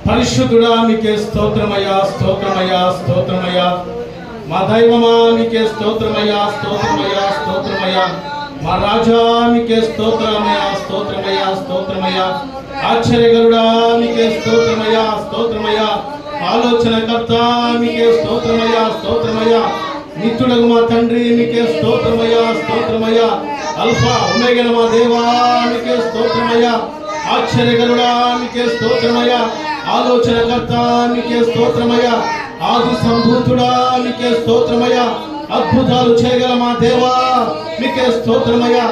పరిశుద్ధుడా మీకే స్తోత్రమయ్యా, స్తోత్రమయ్యా, స్తోత్రమయ్యా. మా దైవమా మీకే స్తోత్రమయ్యా, స్తోత్రమయ్యా, స్తోత్రమయ్యా. మా రాజా మీకే స్తోత్రమయ్యా, స్తోత్రమయ్యా, స్తోత్రమయ్యా. ఆశ్చర్యకరుడా మీకే స్తోత్రమయ్యా, స్తోత్రమయ్యా. ఆలోచనకర్త మీకే స్తోత్రమయ్యా, స్తోత్రమయ్యా. నిత్యుడగు మా తండ్రి మీకే స్తోత్రమయ్యా, స్తోత్రమయ్యా. అల్ఫా ఒమేగా మా దేవా మీకే స్తోత్రమయ్యా. ఆశ్చర్యకరుడా మీకే స్తోత్రమయ్యా. ఆలోచనకర్త మీకే స్తోత్రమయ్యా. ఆది సంభూతుడా మీకే స్తోత్రమయ్యా. అద్భుతాలు చేయగల మా దేవా మీకే స్తోత్రమయ్యా.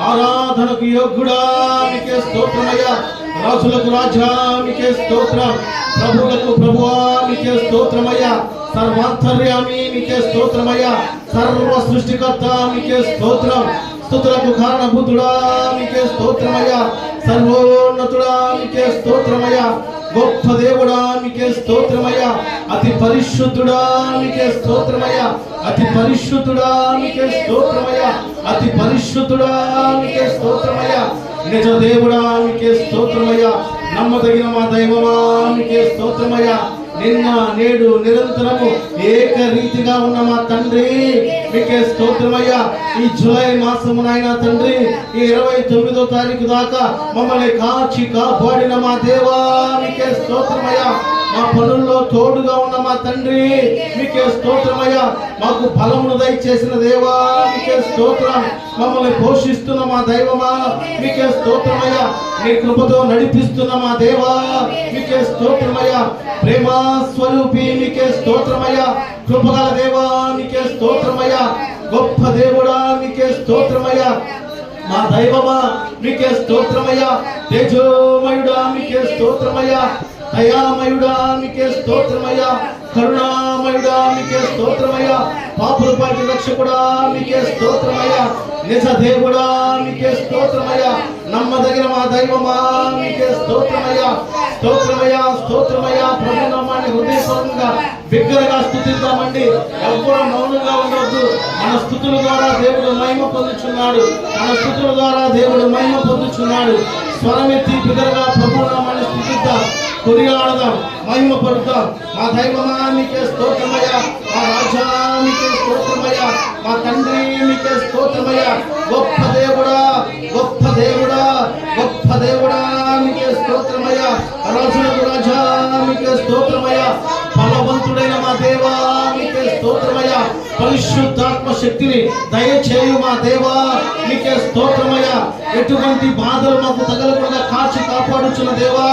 ఆరాధనకు యోగ్యుడా మీకే స్తోత్రమయ్యా. రాజులకు రాజా మీకే స్తోత్రం. ప్రభువులకు ప్రభువా మీకే స్తోత్రమయ్యా. సర్వాంతర్యామి మీకే స్తోత్రమయ్యా. సర్వ సృష్టికర్త మీకే స్తోత్రం. స్తుతులకు కారణభూతుడా మీకే స్తోత్రమయ్యా. సర్వోన్నతుడా మీకే స్తోత్రమయ్యా. గొప్ప దేవుడా మీకే స్తోత్రమయ్యా. అతి పరిశుద్ధుడా మీకే స్తోత్రమయ్యా. అతి పరిశుద్ధుడా మీకే స్తోత్రమయ్యా. అతి పరిశుద్ధుడా మీకే స్తోత్రమయ్యా. నిజ దేవుడా మీకే స్తోత్రమయ్యా. నమ్మదగిన మా దైవమా మీకే స్తోత్రమయ్యా. నిన్న నేడు నిరంతరము ఏకరీతిగా ఉన్న మా తండ్రి మీకే స్తోత్రమయ్యా. ఈ జూలై మాసమునైనా తండ్రి ఈ 29వ తారీఖు దాకా మమ్మల్ని కాచి కాపాడిన మా దేవా మీకే స్తోత్రమయ్యా. మా పనుల్లో తోడుగా ఉన్న మా తండ్రి మీకే స్తోత్రమయ్యా. మాకు బలమును దయచేసిన దేవా మీకే స్తోత్రం. మమ్మల్ని పోషిస్తున్న మా దైవమా మీకే స్తోత్రమయ్యా. నీ కృపతో నడిపిస్తున్న మా దేవా మీకే స్తోత్రమయ్యా. ప్రేమా స్వరూపి మీకే స్తోత్రమయ్యా. కృపగల దేవా మీకే స్తోత్రమయ్యా. గొప్ప దేవుడా మీకే స్తోత్రమయ్యా. మా దైవమా మీకే స్తోత్రమయ్యా. తేజోమయుడా మీకే స్తోత్రమయ్యా. దయామయుడా మీకే స్తోత్రమయ్యా. కరుణామయుడా మీకే స్తోత్రమయ్యా. పాపుల పాటి రక్షకుడా మీకే స్తోత్రమయ్యా. నిజ దేవుడా మీకే స్తోత్రమయ్యా. నమ్మదగిన మా దైవమా మీకే స్తోత్రమయ్యా. స్తోత్రమయ్యా, స్తోత్రమయ్యా. ప్రభు నామాన్ని హృదయపూర్వకంగా బిగ్గరగా స్తుతిద్దామండి. ఎవ్వరూ మౌనంగా ఉండవద్దు. మన స్తుతుల ద్వారా దేవుడు మహిమ పొందుచున్నాడు. మన స్తుతుల ద్వారా దేవుడు మహిమ పొందుచున్నాడు. స్వరమెత్తి బిగ్గరగా ప్రభు నామాన్ని స్తుతిద్దాం, కొనియాడదాం, మహిమ పడుతాం. మా దైవమా మీకే స్తోత్రమయ్యా. మా రాజా మీకే స్తోత్రమయ్యా. మా తండ్రి మీకే స్తోత్రమయ్యా. గొప్ప దేవుడా, గొప్ప దేవుడా, గొప్ప దేవుడా మీకే స్తోత్రమయ్యా. రాజులకు రాజా మీకే స్తోత్రమయ్యా. బలవంతుడైన మా దేవా మీకే స్తోత్రమయ్యా. పరిశుద్ధాత్మ శక్తిని దయచేయు మా దేవా మీకే స్తోత్రమయ్యా. ఎటువంటి బాధలు మాకు తగలకుండా కాచి కాపాడుచున్న దేవా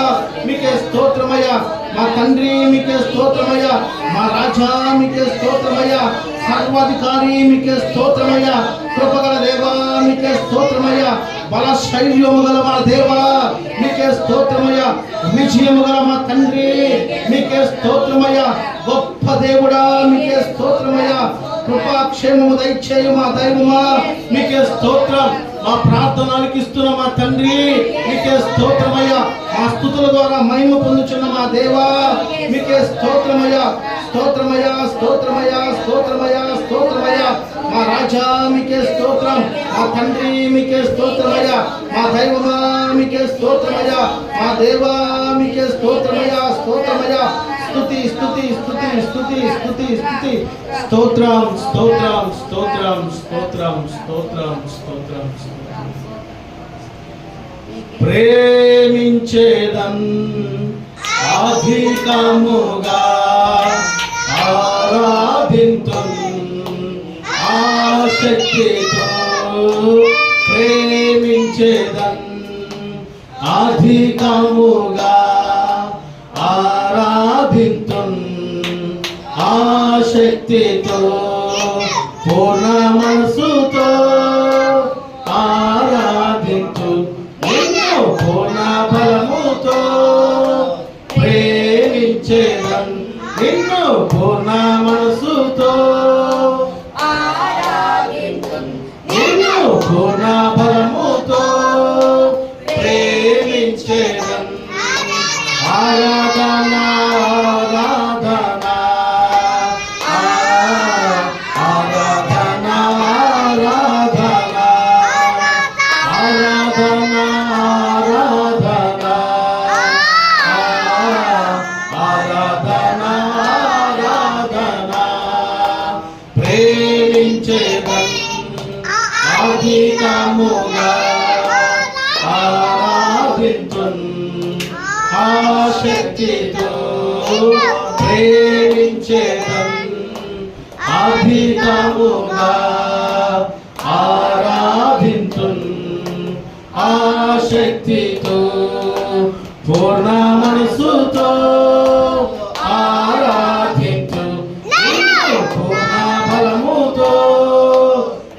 మీకే స్తోత్రమయ్యా. మా తండ్రి మీకే స్తోత్రమయ్యా. మా రాజా మీకే స్తోత్రమయ్యా. సర్వాధికారి మీకే స్తోత్రమయ్యా. కృపగల దేవా మీకే స్తోత్రమయ్యా. బల శైర్యము గల మా దేవా మీకే స్తోత్రమయ్యా. విజయము గల మా తండ్రి మీకే స్తోత్రమయ్యా. గొప్ప దేవుడా మీకే స్తోత్రమయ్యా. కృపాక్షేమము దయచేయు మా దైవమా మీకే స్తోత్రం. మా ప్రార్థనలకు ఇస్తున్న మా తండ్రి మీకే స్తోత్రమయ్యా. మా స్తుతుల ద్వారా మహిమ పొందుచున్న మా దేవా మీకే స్తోత్రమయ్యా. స్తోత్రమయ్యా, స్తోత్రమయ్యా, స్తోత్రమయ్యా, స్తోత్రమయ్యా. మా రాజా మీకే స్తోత్రం. మా తండ్రి మీకే స్తోత్రమయ్యా. మా దైవమా మీకే స్తోత్రమయ్యా. మా దేవా మీకే స్తోత్రమయ్యా, స్తోత్రమయ్యా. స్తుతి, స్తుతి, స్తుతి, స్తుతి, స్తుతి, స్తుతి. స్తోత్రం, స్తోత్రం, స్తోత్రం, స్తోత్రం, స్తోత్రం, స్తోత్రం. ప్రేమించేదన్ అధికముగా ఆరాధింతున్ ఆసక్తితో. ప్రేమించేదన్ అధికముగా ఆరాధింతున్ ఆసక్తితో. పూర్ణ మనసుతో ఆరాధింతు నిన్ను పూర్ణ బలముతో. ప్రేమించేదన్ నిన్ను పూర్ణ మనసుతో నిన్ను పూర్ణ బలముతో. ప్రేమించేదన్ ఆరాధన ఆరాధన ఆరాధన ఆరాధన ఆరాధన ఆరాధన శక్తితో ప్రేమించేదన్ అధికముగా ఆరాధింతున్ ఆ శక్తితో పూర్ణ మనసుతో ఆరాధింతు పూర్ణ బలముతో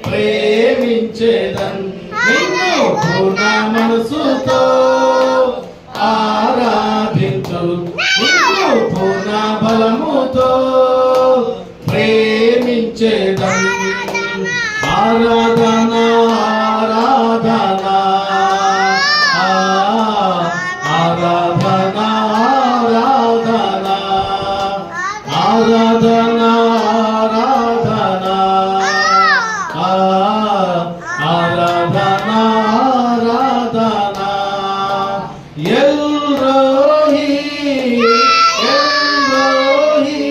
ప్రేమించేదన్ నిన్ను పూర్ణ మనసుతో ఆరాధింతు నిన్ను పూర్ణ బలముతో ప్రేమించేదన్ ఆరాధన ఆరాధన ఆరాధన ఆరాధన ఆరాధన ఆరాధన ఆరాధన ఎల్రోహి ఎల్రోహి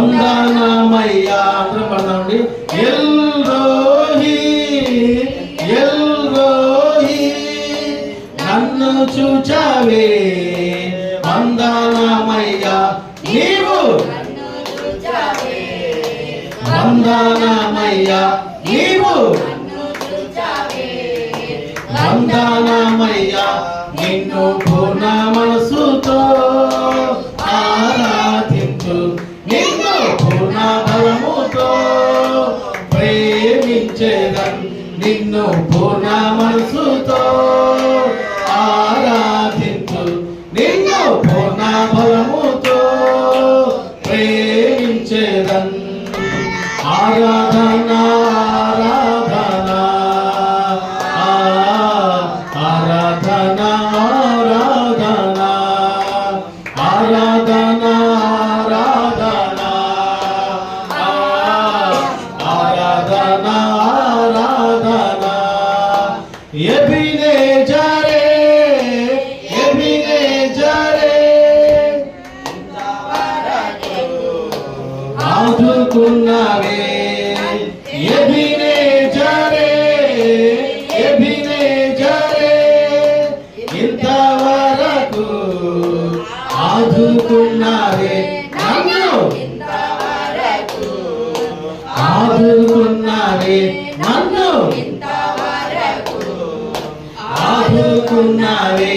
వందనమయ్యా అందరం పడదామండి ఎల్రోహి ఎల్రోహి నన్ను చూచావే వందనమయ్యా నీవు వందనమయ్యా నీవు వందనమయ్యా నిన్ను పూర్ణ మనసుతో ఆరాధింతు నిన్ను పూర్ణ బలముతో ప్రేమించేదన్ నిన్ను పూర్ణ మనసుతో ఆరాధింతు నిన్ను పూర్ణ బలముతో ప్రేమించేదన్ ఆరాధన ఆరాధన ఆరాధన ఆరాధన ఆరాధన ఆరాధన ఆరాధన ఎబినేజరే ఎబినేజరే ఆదుకున్నావే ఎబినేజరే ఎబినేజరే ఇంతవరకు ఆదుకున్నావే నన్ను ఆదుకున్నావే నన్ను ఆదుకున్నావే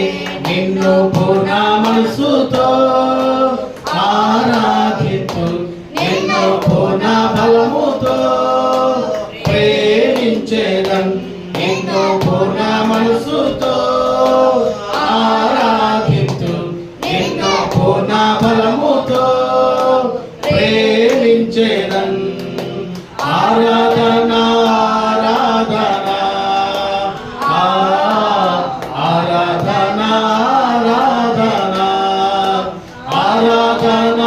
నిన్ను పూర్ణ మనసుతో ఆరాధింతు నిన్ను పూర్ణ బలముతో ప్రేమించేదన్ నిన్ను పూర్ణ మనసుతో ఆరాధింతు నిన్ను పూర్ణ బలముతో ప్రేమించేదన్ ఆరాధన ఆరాధన ఆరాధన ఆరాధన ఆరాధన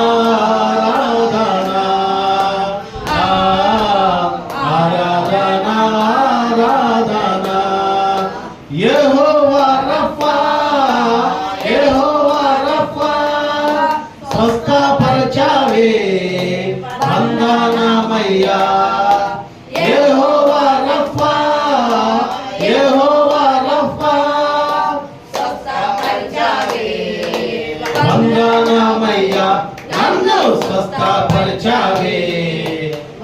ఆరాధన ఆరాధన యెహోవా రఫా యెహోవా రఫా స్వస్థపరచావే వందనమయ్యా యెహోవా రఫా యెహోవా రఫా వందనమయ్యా నన్ను స్వస్థపరచావే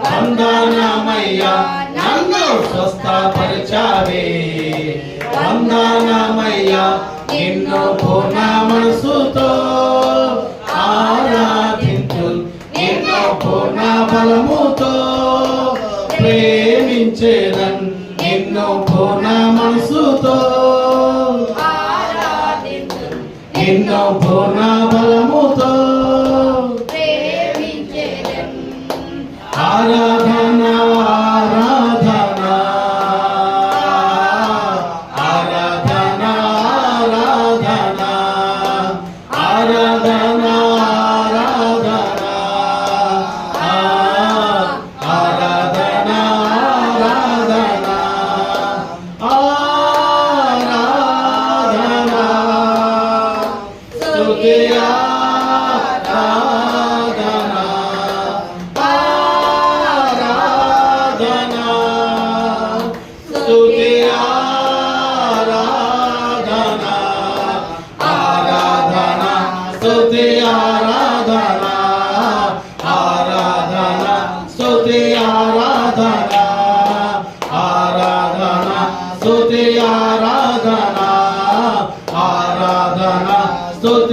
వందనమయ్యా నన్ను స్వస్థపరచావే వందనమయ్యా నిన్ను పూర్ణ మనసుతో ఆరాధింతు నిన్ను పూర్ణ బలముతో ప్రేమించేదన్ నిన్ను పూర్ణ మనసుతో నిన్ను పూర్ణ బలముతో ఆరాధన ఆరాధన ఆరాధన ఆరాధన ఆరాధన ఆరాధన ఆరాధన స్తుతి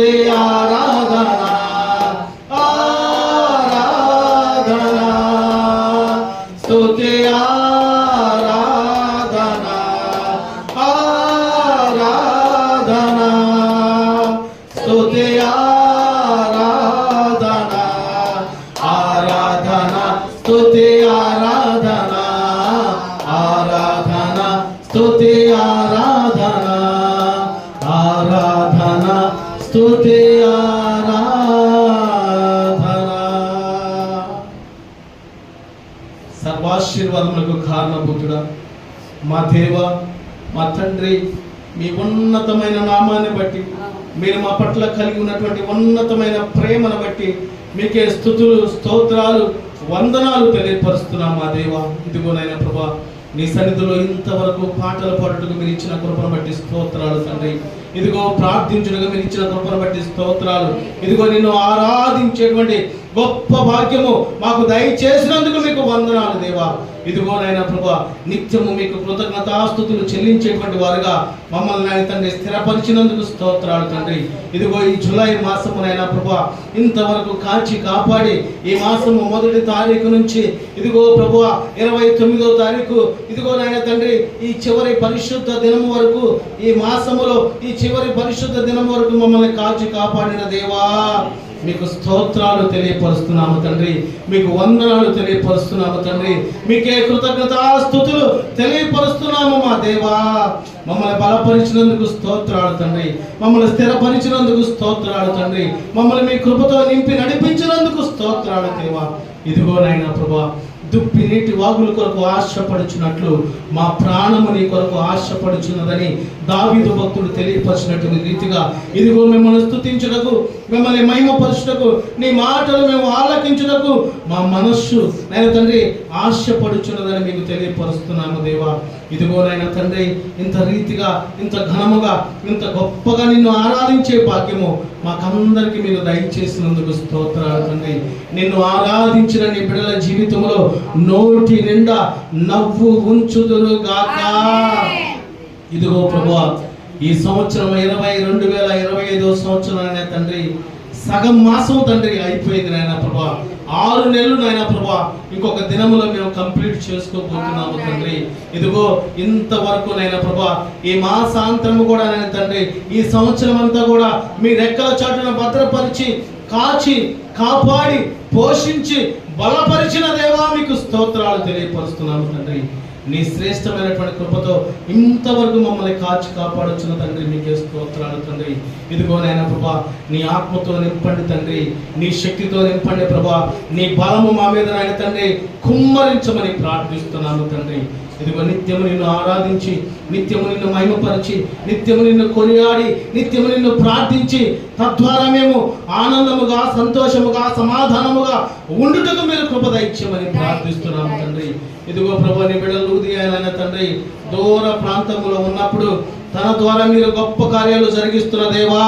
స్తుతి ఆరాధన ఆరాధన స్తుతి ఆరాధన ఆరాధన స్తుతి ఆరాధన ఆరాధన స్తుతి ఆరాధన ఆరాధన స్తుతి ఆరాధన ఆరాధన స్తుతి ఆరాధన. సర్వాశీర్వాదములకు కారణభూతుడా మా దేవ మా తండ్రి, మీ ఉన్నతమైన నామాన్ని బట్టి, మీరు మా పట్ల కలిగి ఉన్నటువంటి ఉన్నతమైన ప్రేమను బట్టి మీకే స్తుతులు స్తోత్రాలు వందనాలు తెలియపరుస్తున్నాం మా దేవ. ఇదిగోనైనా ప్రభా, నీ సన్నిధిలో ఇంతవరకు పాటలు పాడుటకు మీరు ఇచ్చిన కృపను బట్టి స్తోత్రాలు తండ్రి. ఇదిగో ప్రార్థించుటకు మీరు ఇచ్చిన కృపను బట్టి స్తోత్రాలు. ఇదిగో నిన్ను ఆరాధించేటువంటి గొప్ప భాగ్యము మాకు దయచేసినందుకు మీకు వందనాలు దేవా. ఇదిగోనైనా ప్రభా, నిత్యము మీకు కృతజ్ఞతాస్తుతులు చెల్లించేటువంటి వారుగా మమ్మల్ని ఆయన తండ్రి స్థిరపరిచినందుకు స్తోత్రాలు తండ్రి. ఇదిగో ఈ జూలై మాసమునైనా ప్రభా ఇంతవరకు కాచి కాపాడి ఈ మాసము 1వ తారీఖు నుంచి ఇదిగో ప్రభువా 29వ తారీఖు ఇదిగోనైనా తండ్రి ఈ చివరి పరిశుద్ధ దినము వరకు, ఈ మాసములో ఈ చివరి పరిశుద్ధ దినం వరకు మమ్మల్ని కాచి కాపాడిన దేవా మీకు స్తోత్రాలు తెలియపరుస్తున్నాము తండ్రి. మీకు వందనాలు తెలియపరుస్తున్నాము తండ్రి. మీకే కృతజ్ఞతాస్తుతులు తెలియపరుస్తున్నాము మా దేవా. మమ్మల్ని బలపరిచినందుకు స్తోత్రాలు తండ్రి. మమ్మల్ని స్థిరపరిచినందుకు స్తోత్రాలు తండ్రి. మమ్మల్ని మీ కృపతో నింపి నడిపించినందుకు స్తోత్రాలు దేవా. ఇదిగోనైనా ప్రభా, దుప్పి నీటి వాగుల కొరకు ఆశపడుచున్నట్లు మా ప్రాణము నీ కొరకు ఆశపడుచున్నదని దావీదు భక్తుడు తెలియపరిచినటువంటి రీతిగా ఇదిగో మిమ్మల్ని స్తుతించుటకు, మిమ్మల్ని మహిమపరచుటకు, నీ మాటలు మేము ఆలకించుటకు మా మనస్సు నేను తండ్రి ఆశపడుచున్నదని మీకు తెలియపరుస్తున్నాము దేవా. ఇదిగోనైనా తండ్రి, ఇంత రీతిగా ఇంత ఘనముగా ఇంత గొప్పగా నిన్ను ఆరాధించే భాగ్యము మాకందరికి మీరు దయచేసినందుకు స్తోత్రాలు తండ్రి. నిన్ను ఆరాధించిన నీ బిడ్డల జీవితంలో నోటి నిండా నవ్వు ఉంచుదురుగాక. ఇదిగో ప్రభువా, ఈ సంవత్సరం 2025వ సంవత్సరం అయినా తండ్రి సగం మాసం తండ్రి అయిపోయింది నాయన ప్రభా. 6 నెలలు నాయన ప్రభా, ఇంకొక దినములో మేము కంప్లీట్ చేసుకోబోతున్నాము తండ్రి. ఇదిగో ఇంతవరకు నాయన ప్రభా ఈ మాసాంతరము కూడా నాయన తండ్రి ఈ సంవత్సరం అంతా కూడా మీ రెక్కల చాటున భద్రపరిచి కాచి కాపాడి పోషించి బలపరిచిన దేవా మీకు స్తోత్రాలు తెలియపరుస్తున్నాము తండ్రి. నీ శ్రేష్టమైనటువంటి కృపతో ఇంతవరకు మమ్మల్ని కాచి కాపాడొచ్చిన తండ్రి మీకే స్తోత్రాలు తండ్రి. ఇదిగోనైనా ప్రభా, నీ ఆత్మతో నింపండి తండ్రి, నీ శక్తితో నింపండి ప్రభా. నీ బలము మా మీద నాయన తండ్రి కుమ్మరించమని ప్రార్థిస్తున్నాను తండ్రి. ఇదిగో నిత్యము నిన్ను ఆరాధించి, నిత్యము నిన్ను మహిమపరిచి, నిత్యము నిన్ను కొనియాడి, నిత్యము నిన్ను ప్రార్థించి తద్వారా మేము ఆనందముగా సంతోషముగా సమాధానముగా ఉండుటకు మీరు కృప దయచేయమని ప్రార్థిస్తున్నాము తండ్రి. ఇదిగో ప్రభు, నీ బిడ్డలు ఉదయాలైన తండ్రి దూర ప్రాంతంలో ఉన్నప్పుడు తన ద్వారా మీరు గొప్ప కార్యాలు జరిగిస్తున్న దేవా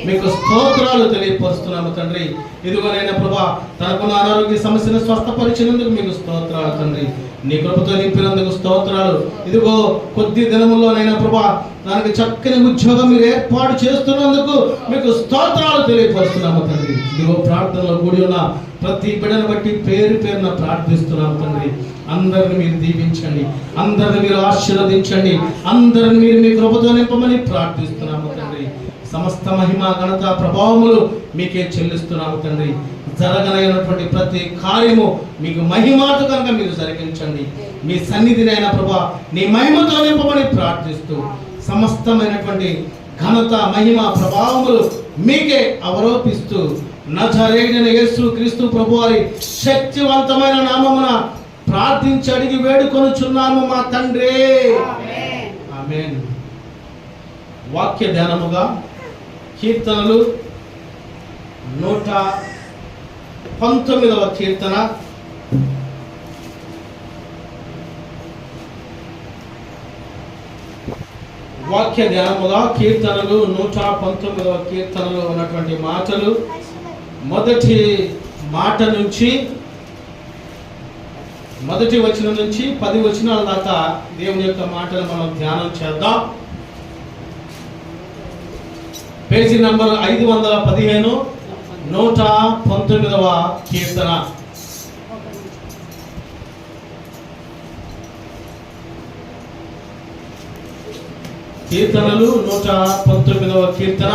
మీకు స్తోత్రాలు తెలియపరుస్తున్నాము తండ్రి. ఇదిగోనైనా ప్రభా, తనకున్న అనారోగ్య సమస్యను స్వస్థపరిచినందుకు మీకు స్తోత్రాలు తండ్రి. నీ కృపతో నింపినందుకు స్తోత్రాలు. ఇదిగో కొద్ది దినముల్లోనైనా ప్రభా దానికి చక్కని ఉద్యోగం మీరు ఏర్పాటు చేస్తున్నందుకు మీకు స్తోత్రాలు తెలియపరుస్తున్నాము తండ్రి. ఇదిగో ప్రార్థనలో కూడి ఉన్న ప్రతి బిడ్డను బట్టి పేరు పేరున ప్రార్థిస్తున్నాము తండ్రి. అందరిని మీరు దీవించండి, అందరిని మీరు ఆశీర్వదించండి, అందరిని మీరు మీ కృపతో నింపమని ప్రార్థిస్తున్నాము తండ్రి. సమస్త మహిమ ఘనత ప్రభావములు మీకే చెల్లిస్తున్నాము తండ్రి. జరగనైనటువంటి ప్రతి కార్యము మీకు మహిమాతో కనుక మీరు జరిగించండి. మీ సన్నిధినైనా ప్రభా నీ మహిమతో నింపమని ప్రార్థిస్తూ సమస్తమైనటువంటి ఘనత మహిమ ప్రభావములు మీకే అవరోపిస్తూ నజరేయుడైన యేసు క్రీస్తు ప్రభువారి శక్తివంతమైన నామమున ప్రార్థించి అడిగి వేడుకొనుచున్నాము మా తండ్రి, ఆమేన్. వాక్య ధ్యానముగా కీర్తనలు 119వ కీర్తన వాక్య ధ్యానముగా కీర్తనలు 119వ కీర్తనలో ఉన్నటువంటి మాటలు మొదటి మాట నుంచి మొదటి వచనం నుంచి 10 వచనాల దాకా దేవుని యొక్క మాటలు మనం ధ్యానం చేద్దాం. పేజీ నంబర్ 515, 119వ కీర్తన. కీర్తనలు 119వ కీర్తన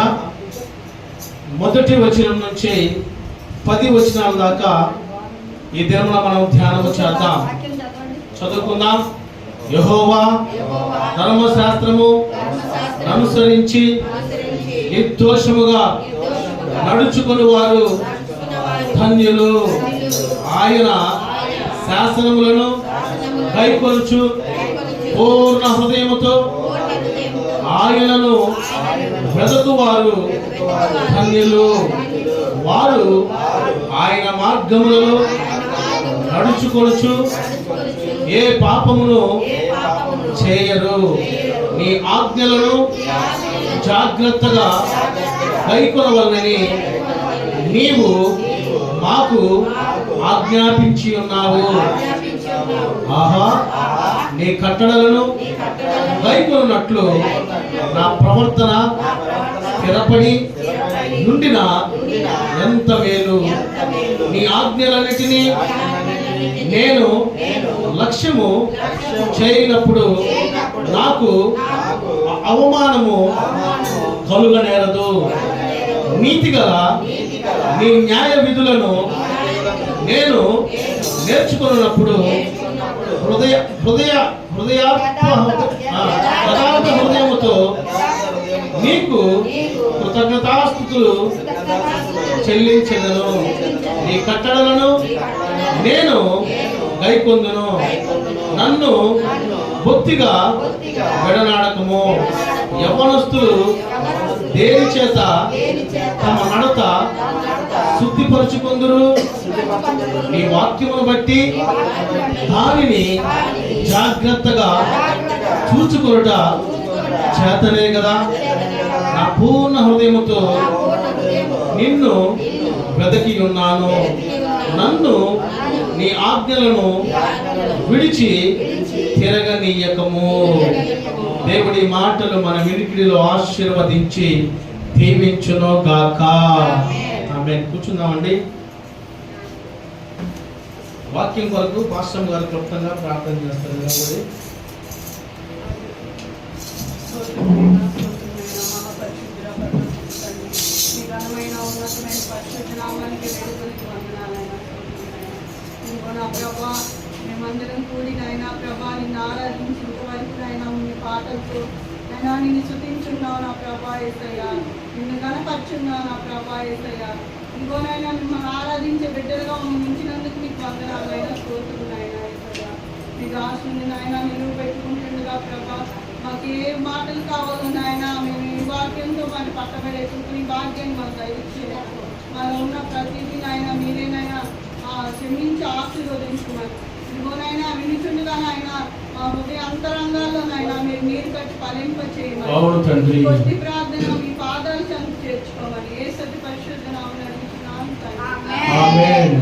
మొదటి వచనం నుంచి 10 వచనాల దాకా ఈ దినమున మనం ధ్యానము చేద్దాం. చదువుకుందాం. యెహోవా ధర్మశాస్త్రము అనుసరించి నిర్దోషముగా నడుచుకుని వారు ధన్యులు. ఆయన శాసనములను కైకొనుచు పూర్ణ హృదయముతో ఆయనను వెదకువారు ధన్యులు. వారు ఆయన మార్గములలో నడుచుకొనుచు ఏ పాపమును చేయరు. నీ ఆజ్ఞలను జాగ్రత్తగా కైకొనవలనని నీవు మాకు ఆజ్ఞాపించి ఉన్నావు. ఆహా, నీ కట్టడలను కైకొనున్నట్లు నా ప్రవర్తన స్థిరపడి నుండిన ఎంత మేలు. నీ ఆజ్ఞలన్నిటినీ నేను లక్ష్యము చేయనప్పుడు నాకు అవమానము కలుగనేరదు. నీతిగల నీ న్యాయ విధులను నేను నేర్చుకున్నప్పుడు యథార్థ హృదయముతో నీకు కృతజ్ఞతాస్తుతులు చెల్లించెదను. నీ కట్టడలను నేను గైకొందును. నన్ను బొత్తిగా విడనాడకము. యవ్వనస్తులు దేని చేత తమ నడత శుద్ధిపరచుకొందురు. నీ వాక్యమును బట్టి దానిని జాగ్రత్తగా చూచుకొనుట చేతనే కదా. నా పూర్ణ హృదయముతో నిన్ను వెదకి ఉన్నాను. నన్ను నీ ఆజ్ఞలను విడిచి తిరగనీయకము. దేవుడి మాటలు మన వినికిడిలో ఆశీర్వదించి దీవించును గాక. ఆమేన్. కూర్చుందామండి. వాక్యం కొరకు పాస్టర్ గారు క్లుప్తంగా ప్రార్థన చేస్తారు. కాబట్టి మేమందరం కూడి నాయన ప్రభా నిన్ను ఆరాధించి ఇంతవరకు నాయన మీ పాటలతో అయినా నిన్ను స్తుతించున్నావు నా ప్రభా యేసయ్యా. నిన్ను గణపరుచున్నావు నా ప్రభా యేసయ్యా. ఇంకోనైనా మిమ్మల్ని ఆరాధించే బిడ్డలుగా ఉంచినందుకు మీకు వందనాలు అయినా స్తోత్రులు నాయన యేసయ్యా. మీ దాసుని నాయన నిలువ పెట్టుకుంటుండగా ప్రభా మాకు ఏ మాటలు కావాలో నాయన మేము ఈ వాక్యంతో మరి పట్టబడేసుకుని భాగ్యాన్ని మాకు దయచేయాలి. మాలో ఉన్న ప్రతిదీ నాయన మీరేనైనా క్షమించి ఆశీర్వదించుకున్నారు. ఇదిగోనైనా వినిచుండగా నాయన మా హృదయ అంతరంగాల్లో నాయన మీరు నీరు కట్టి ఫలింప చేయమని కొద్ది ప్రార్థన మీ పాదాలు చెంత చేర్చుకోమని యేసు పరిశుద్ధ నామమున అడుగుతున్నాను తండ్రి. ఆమేన్.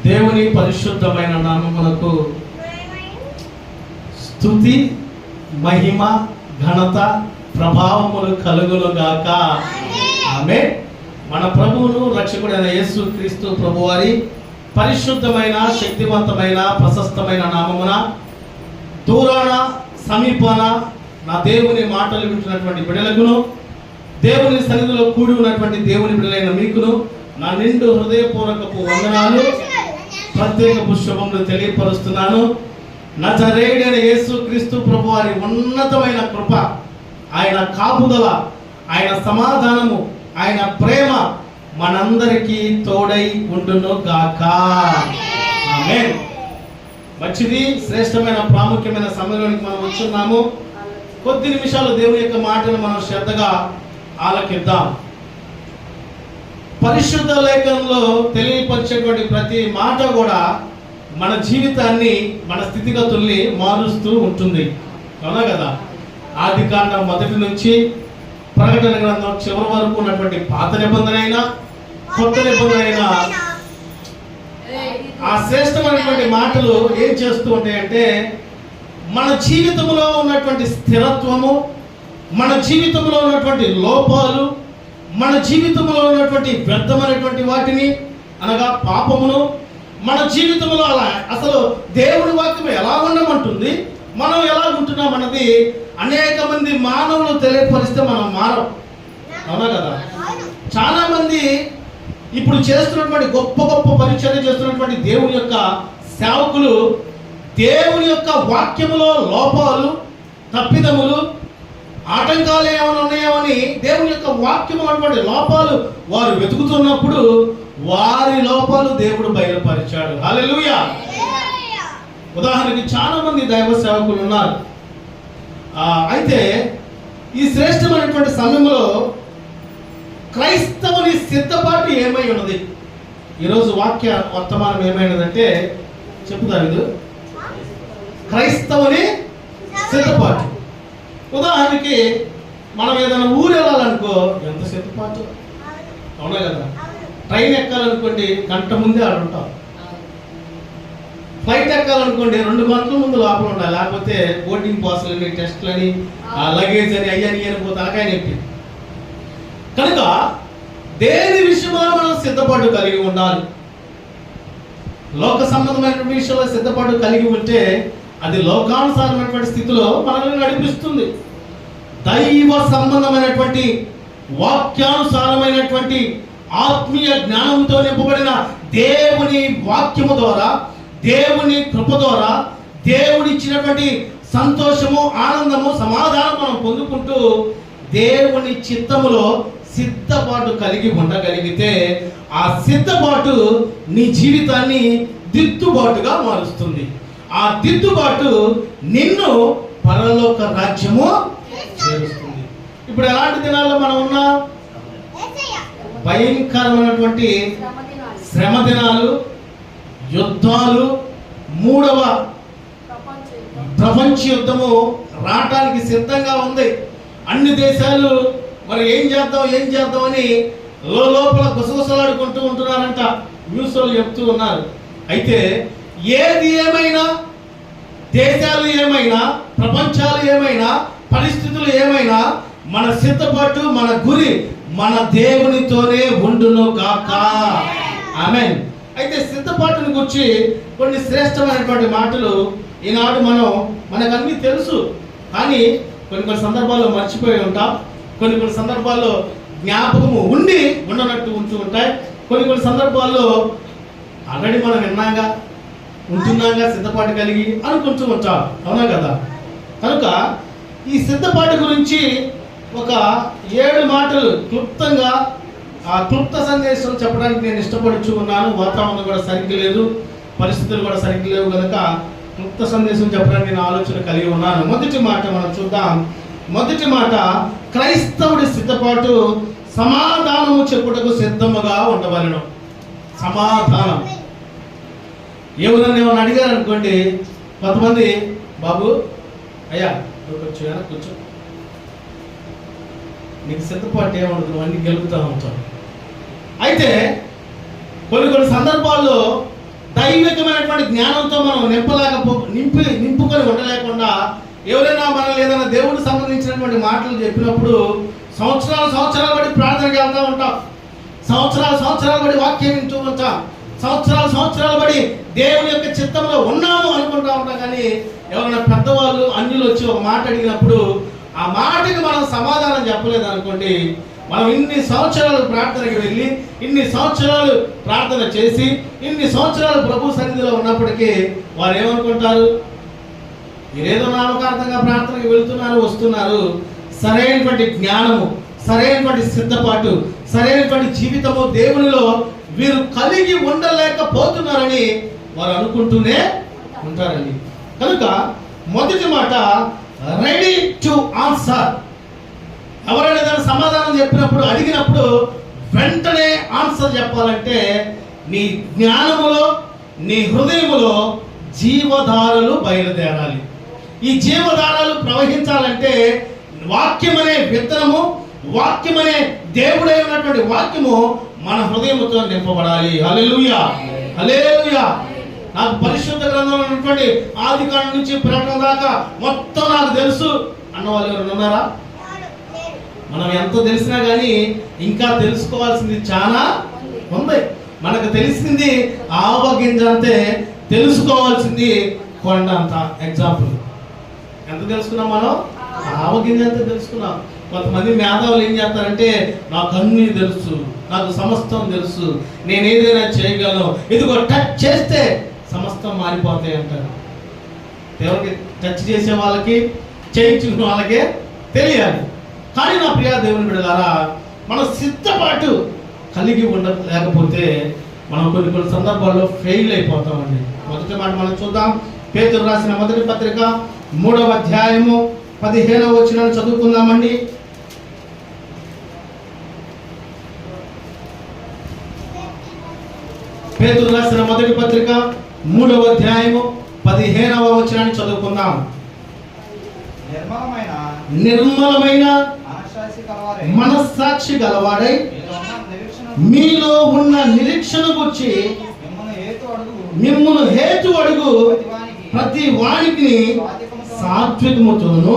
దేవుని పరిశుద్ధమైన నామమునకు స్తుతి, మహిమ, ఘనత, ప్రభావములు కలుగును గాక. ఆమేన్. మన ప్రభువును రక్షకుడైన యేసు క్రీస్తు ప్రభువారి పరిశుద్ధమైన, శక్తివంతమైన, ప్రశస్తమైన నామమున దూరాన సమీపాన నా దేవుని మాటలు వింటున్నటువంటి బిడ్డలకును, దేవుని సన్నిధిలో కూడి ఉన్నటువంటి దేవుని బిడ్డలైన మీకును నా నిండు హృదయపూర్వకపు వందనాలు, ప్రత్యేకపు శుభములు తెలియపరుస్తున్నాను. నజరేయుడైన యేసు క్రీస్తు ప్రభువారి ఉన్నతమైన కృప, ఆయన కాపుదల, ఆయన సమాధానము, ఆయన ప్రేమ మనందరికీ తోడై ఉండును గాక. ఆమేన్. మంచిది, శ్రేష్టమైన ప్రాముఖ్యమైన సమయంలోనికి మనం వచ్చున్నాము. కొద్ది నిమిషాలు దేవుని యొక్క మాటను మనం శ్రద్ధగా ఆలకిద్దాం. పరిశుద్ధ లేఖనంలో తెలియపరిచేటువంటి ప్రతి మాట కూడా మన జీవితాన్ని, మన స్థితిగతుల్ని మారుస్తూ ఉంటుంది. అవునా కదా? ఆదికాండం మొదటి నుంచి ప్రకటన గ్రంథం చివరి వరకు ఉన్నటువంటి పాత నిబంధన అయినా కొత్త నిబంధన అయినా ఆ శ్రేష్టమైనటువంటి మాటలు ఏం చేస్తూ ఉంటాయంటే మన జీవితంలో ఉన్నటువంటి స్థిరత్వము, మన జీవితంలో ఉన్నటువంటి లోపాలు, మన జీవితంలో ఉన్నటువంటి వ్యర్థమైనటువంటి వాటిని అనగా పాపమును, మన జీవితంలో అలా అసలు దేవుని వాక్యం ఎలా ఉండమంటుంది, మనం ఎలా ఉంటున్నాం అన్నది అనేక మంది మానవులు తెలియపరిస్తే మనం మారం. అవునా కదా? చాలా మంది ఇప్పుడు చేస్తున్నటువంటి గొప్ప గొప్ప పరిచర్య చేస్తున్నటువంటి దేవుని యొక్క సేవకులు దేవుని యొక్క వాక్యములో లోపాలు, తప్పిదములు, ఆటంకాలు ఏమైనా ఉన్నాయేమని దేవుని యొక్క వాక్యం అన్నటువంటి లోపాలు వారు వెతుకుతున్నప్పుడు వారి లోపాలు దేవుడు బయలుపరిచాడు. హల్లెలూయా. ఉదాహరణకి చాలా మంది దైవ సేవకులు ఉన్నారు. అయితే ఈ శ్రేష్టమైనటువంటి సమయంలో క్రైస్తవుని సిద్ధపాటు ఏమై ఉన్నది? ఈరోజు వాక్య వర్తమానం ఏమైనదంటే చెప్తారు ఇది క్రైస్తవుని సిద్ధపాటు. ఉదాహరణకి మనం ఏదైనా ఊరు వెళ్ళాలనుకో ఎంత సిద్ధపాటు, అవునా కదా? ట్రైన్ ఎక్కాలనుకోండి గంట ముందే ఆడ ఉంటాం. ఫ్లైట్ ఎక్కాలనుకోండి 2 గంటల ముందు లోపల ఉండాలి, లేకపోతే బోర్డింగ్ పాస్లని, టెస్ట్లని, లగేజ్ అని అయ్యని పోతే అలకాయ చెప్పి. కనుక దేని విషయంలో మనం సిద్ధపాటు కలిగి ఉండాలి. లోక సంబంధమైన విషయంలో సిద్ధపాటు కలిగి ఉంటే అది లోకానుసారమైనటువంటి స్థితిలో మనల్ని నడిపిస్తుంది. దైవ సంబంధమైనటువంటి వాక్యానుసారమైనటువంటి ఆత్మీయ జ్ఞానంతో నింపబడిన దేవుని వాక్యము ద్వారా, దేవుని కృప ద్వారా, దేవుడి ఇచ్చినటువంటి సంతోషము, ఆనందము, సమాధానం మనం పొందుకుంటూ దేవుని చిత్తములో సిద్ధపాటు కలిగి ఉండగలిగితే ఆ సిద్ధపాటు నీ జీవితాన్ని దిద్దుబాటుగా మారుస్తుంది. ఆ దిద్దుబాటు నిన్ను పరలోక రాజ్యము చేరుస్తుంది. ఇప్పుడు ఎలాంటి దినాల్లో మనం ఉన్నాం? భయంకరమైనటువంటి శ్రమ దినాలు, యుద్ధాలు, 3వ ప్రపంచ యుద్ధము రావటానికి సిద్ధంగా ఉంది. అన్ని దేశాలు మరి ఏం చేద్దాం అని లోపల గుసగుసలాడుకుంటూ ఉంటున్నారంట. న్యూస్ వాళ్ళు చెప్తూ ఉన్నారు. అయితే ఏది ఏమైనా, దేశాలు ఏమైనా, ప్రపంచాలు ఏమైనా, పరిస్థితులు ఏమైనా, మన సిద్ధపాటు, మన గురి మన దేవునితోనే ఉండును గాక. ఆమేన్. అయితే సిద్ధపాటుని గురించి కొన్ని శ్రేష్టమైనటువంటి మాటలు ఈనాడు మనకన్నీ తెలుసు, కానీ కొన్ని సందర్భాల్లో మర్చిపోయి ఉంటాం. కొన్ని సందర్భాల్లో జ్ఞాపకము ఉండనట్టు ఉంటూ ఉంటాయి. కొన్ని సందర్భాల్లో ఆల్రెడీ మనం ఉంటున్నాగా సిద్ధపాటు కలిగి అనుకుంటూ ఉంటాం. అవునా కదా? కనుక ఈ సిద్ధపాటు గురించి ఒక 7 మాటలు క్లుప్తంగా, ఆ క్లుప్త సందేశం చెప్పడానికి నేను ఇష్టపడుచు ఉన్నాను. వాతావరణం కూడా సరిగ్గా లేదు, పరిస్థితులు కూడా సరిగ్గా లేవు కనుక క్లుప్త సందేశం చెప్పడానికి నేను ఆలోచన కలిగి ఉన్నాను. మొదటి మాట మనం చూద్దాం. మొదటి మాట, క్రైస్తవుడి సిద్ధపాటు సమాధానము చెప్పుటకు సిద్ధముగా ఉండవలెను. సమాధానం. ఏమన్నా అడిగారు అనుకోండి, కొంతమంది బాబు అయ్యా కూర్చో, నీకు సిద్ధపాటు ఏముండదు, అన్ని గెలుపుతూ ఉంటాం. అయితే కొన్ని సందర్భాల్లో దైవికమైనటువంటి జ్ఞానంతో మనం నింపుకొని ఉండలేకుండా ఎవరైనా మనల్ని ఏదైనా దేవుడికి సంబంధించినటువంటి మాటలు చెప్పినప్పుడు సంవత్సరాలు బట్టి ప్రార్థనకి వెళ్తూ ఉంటాం, సంవత్సరాలు బట్టి వాక్యం వింటూ ఉంటాం, సంవత్సరాలు బట్టి దేవుని యొక్క చిత్తంలో ఉన్నాము అనుకుంటూ ఉంటాం. కానీ ఎవరైనా పెద్దవాళ్ళు అన్యులు వచ్చి ఒక మాట అడిగినప్పుడు ఆ మాటకి మనం సమాధానం చెప్పలేదు అనుకోండి, మనం ఇన్ని సంవత్సరాలు ప్రార్థనకి వెళ్ళి, ఇన్ని సంవత్సరాలు ప్రార్థన చేసి, ఇన్ని సంవత్సరాలు ప్రభు సన్నిధిలో ఉన్నప్పటికీ వారు ఏమనుకుంటారు? మీరేదో నామకార్థంగా ప్రార్థనకి వెళ్తున్నారు, వస్తున్నారు, సరైనటువంటి జ్ఞానము, సరైనటువంటి సిద్ధపాటు, సరైనటువంటి జీవితము దేవునిలో వీరు కలిగి ఉండలేకపోతున్నారని వారు అనుకుంటూనే ఉంటారండి. కనుక మొదటి మాట, రెడీ టు ఆన్సర్. ఎవరైనా ఏదైనా సమాధానం చెప్పినప్పుడు, అడిగినప్పుడు వెంటనే ఆన్సర్ చెప్పాలంటే నీ జ్ఞానములో, నీ హృదయములో జీవధారలు బయలుదేరాలి. ఈ జీవధారలు ప్రవహించాలంటే వాక్యమనే విత్తనము, వాక్యమనే దేవుడై ఉన్నటువంటి వాక్యము మన హృదయముతో నింపబడాలి. హల్లెలూయా. హల్లెలూయా. నాకు పరిశుద్ధ గ్రంథంలో ఉన్నటువంటి ఆదికాండం నుంచి ప్రకటన దాకా మొత్తం నాకు తెలుసు అన్న వాళ్ళు ఎవరు ఉన్నారా? మనం ఎంత తెలిసినా కానీ ఇంకా తెలుసుకోవాల్సింది చాలా ఉంది. మనకు తెలిసింది ఆవగింజ అంతే, తెలుసుకోవాల్సింది కొండ అంత. ఎగ్జాంపుల్ ఎంత తెలుసుకున్నాం మనం? ఆవగింజ అంతే తెలుసుకున్నాం. కొంతమంది మేధావులు ఏం చేస్తారంటే నాకు అన్నీ తెలుసు, నాకు సమస్తం తెలుసు, నేను ఏదైనా చేయగలను, ఇదిగో టచ్ చేస్తే సమస్తం మారిపోతాయి అంటారు. దేవునికి టచ్ చేసే వాళ్ళకి చేయించిన వాళ్ళకే తెలియాలి. కానీ నా ప్రియ దేవుని బిడ్డలారా, మన సిద్ధపాటు కలిగి లేకపోతే మనం కొన్ని సందర్భాల్లో ఫెయిల్ అయిపోతామండి. మొదటి మాట మనం చూద్దాం. పేతురు రాసిన మొదటి పత్రిక 3వ అధ్యాయము 15వ వచనాన్ని చదువుకుందామండి. పేతురు రాసిన మొదటి పత్రిక 3వ అధ్యాయము 15వ వచనాన్ని చదువుకుందాం. నిర్మలమైన మనస్సాక్షి గలవాడై మీలో ఉన్న నిరీక్షణ గురించి మిమ్మును హేతు అడుగు ప్రతి వానికి సాత్వికముతోను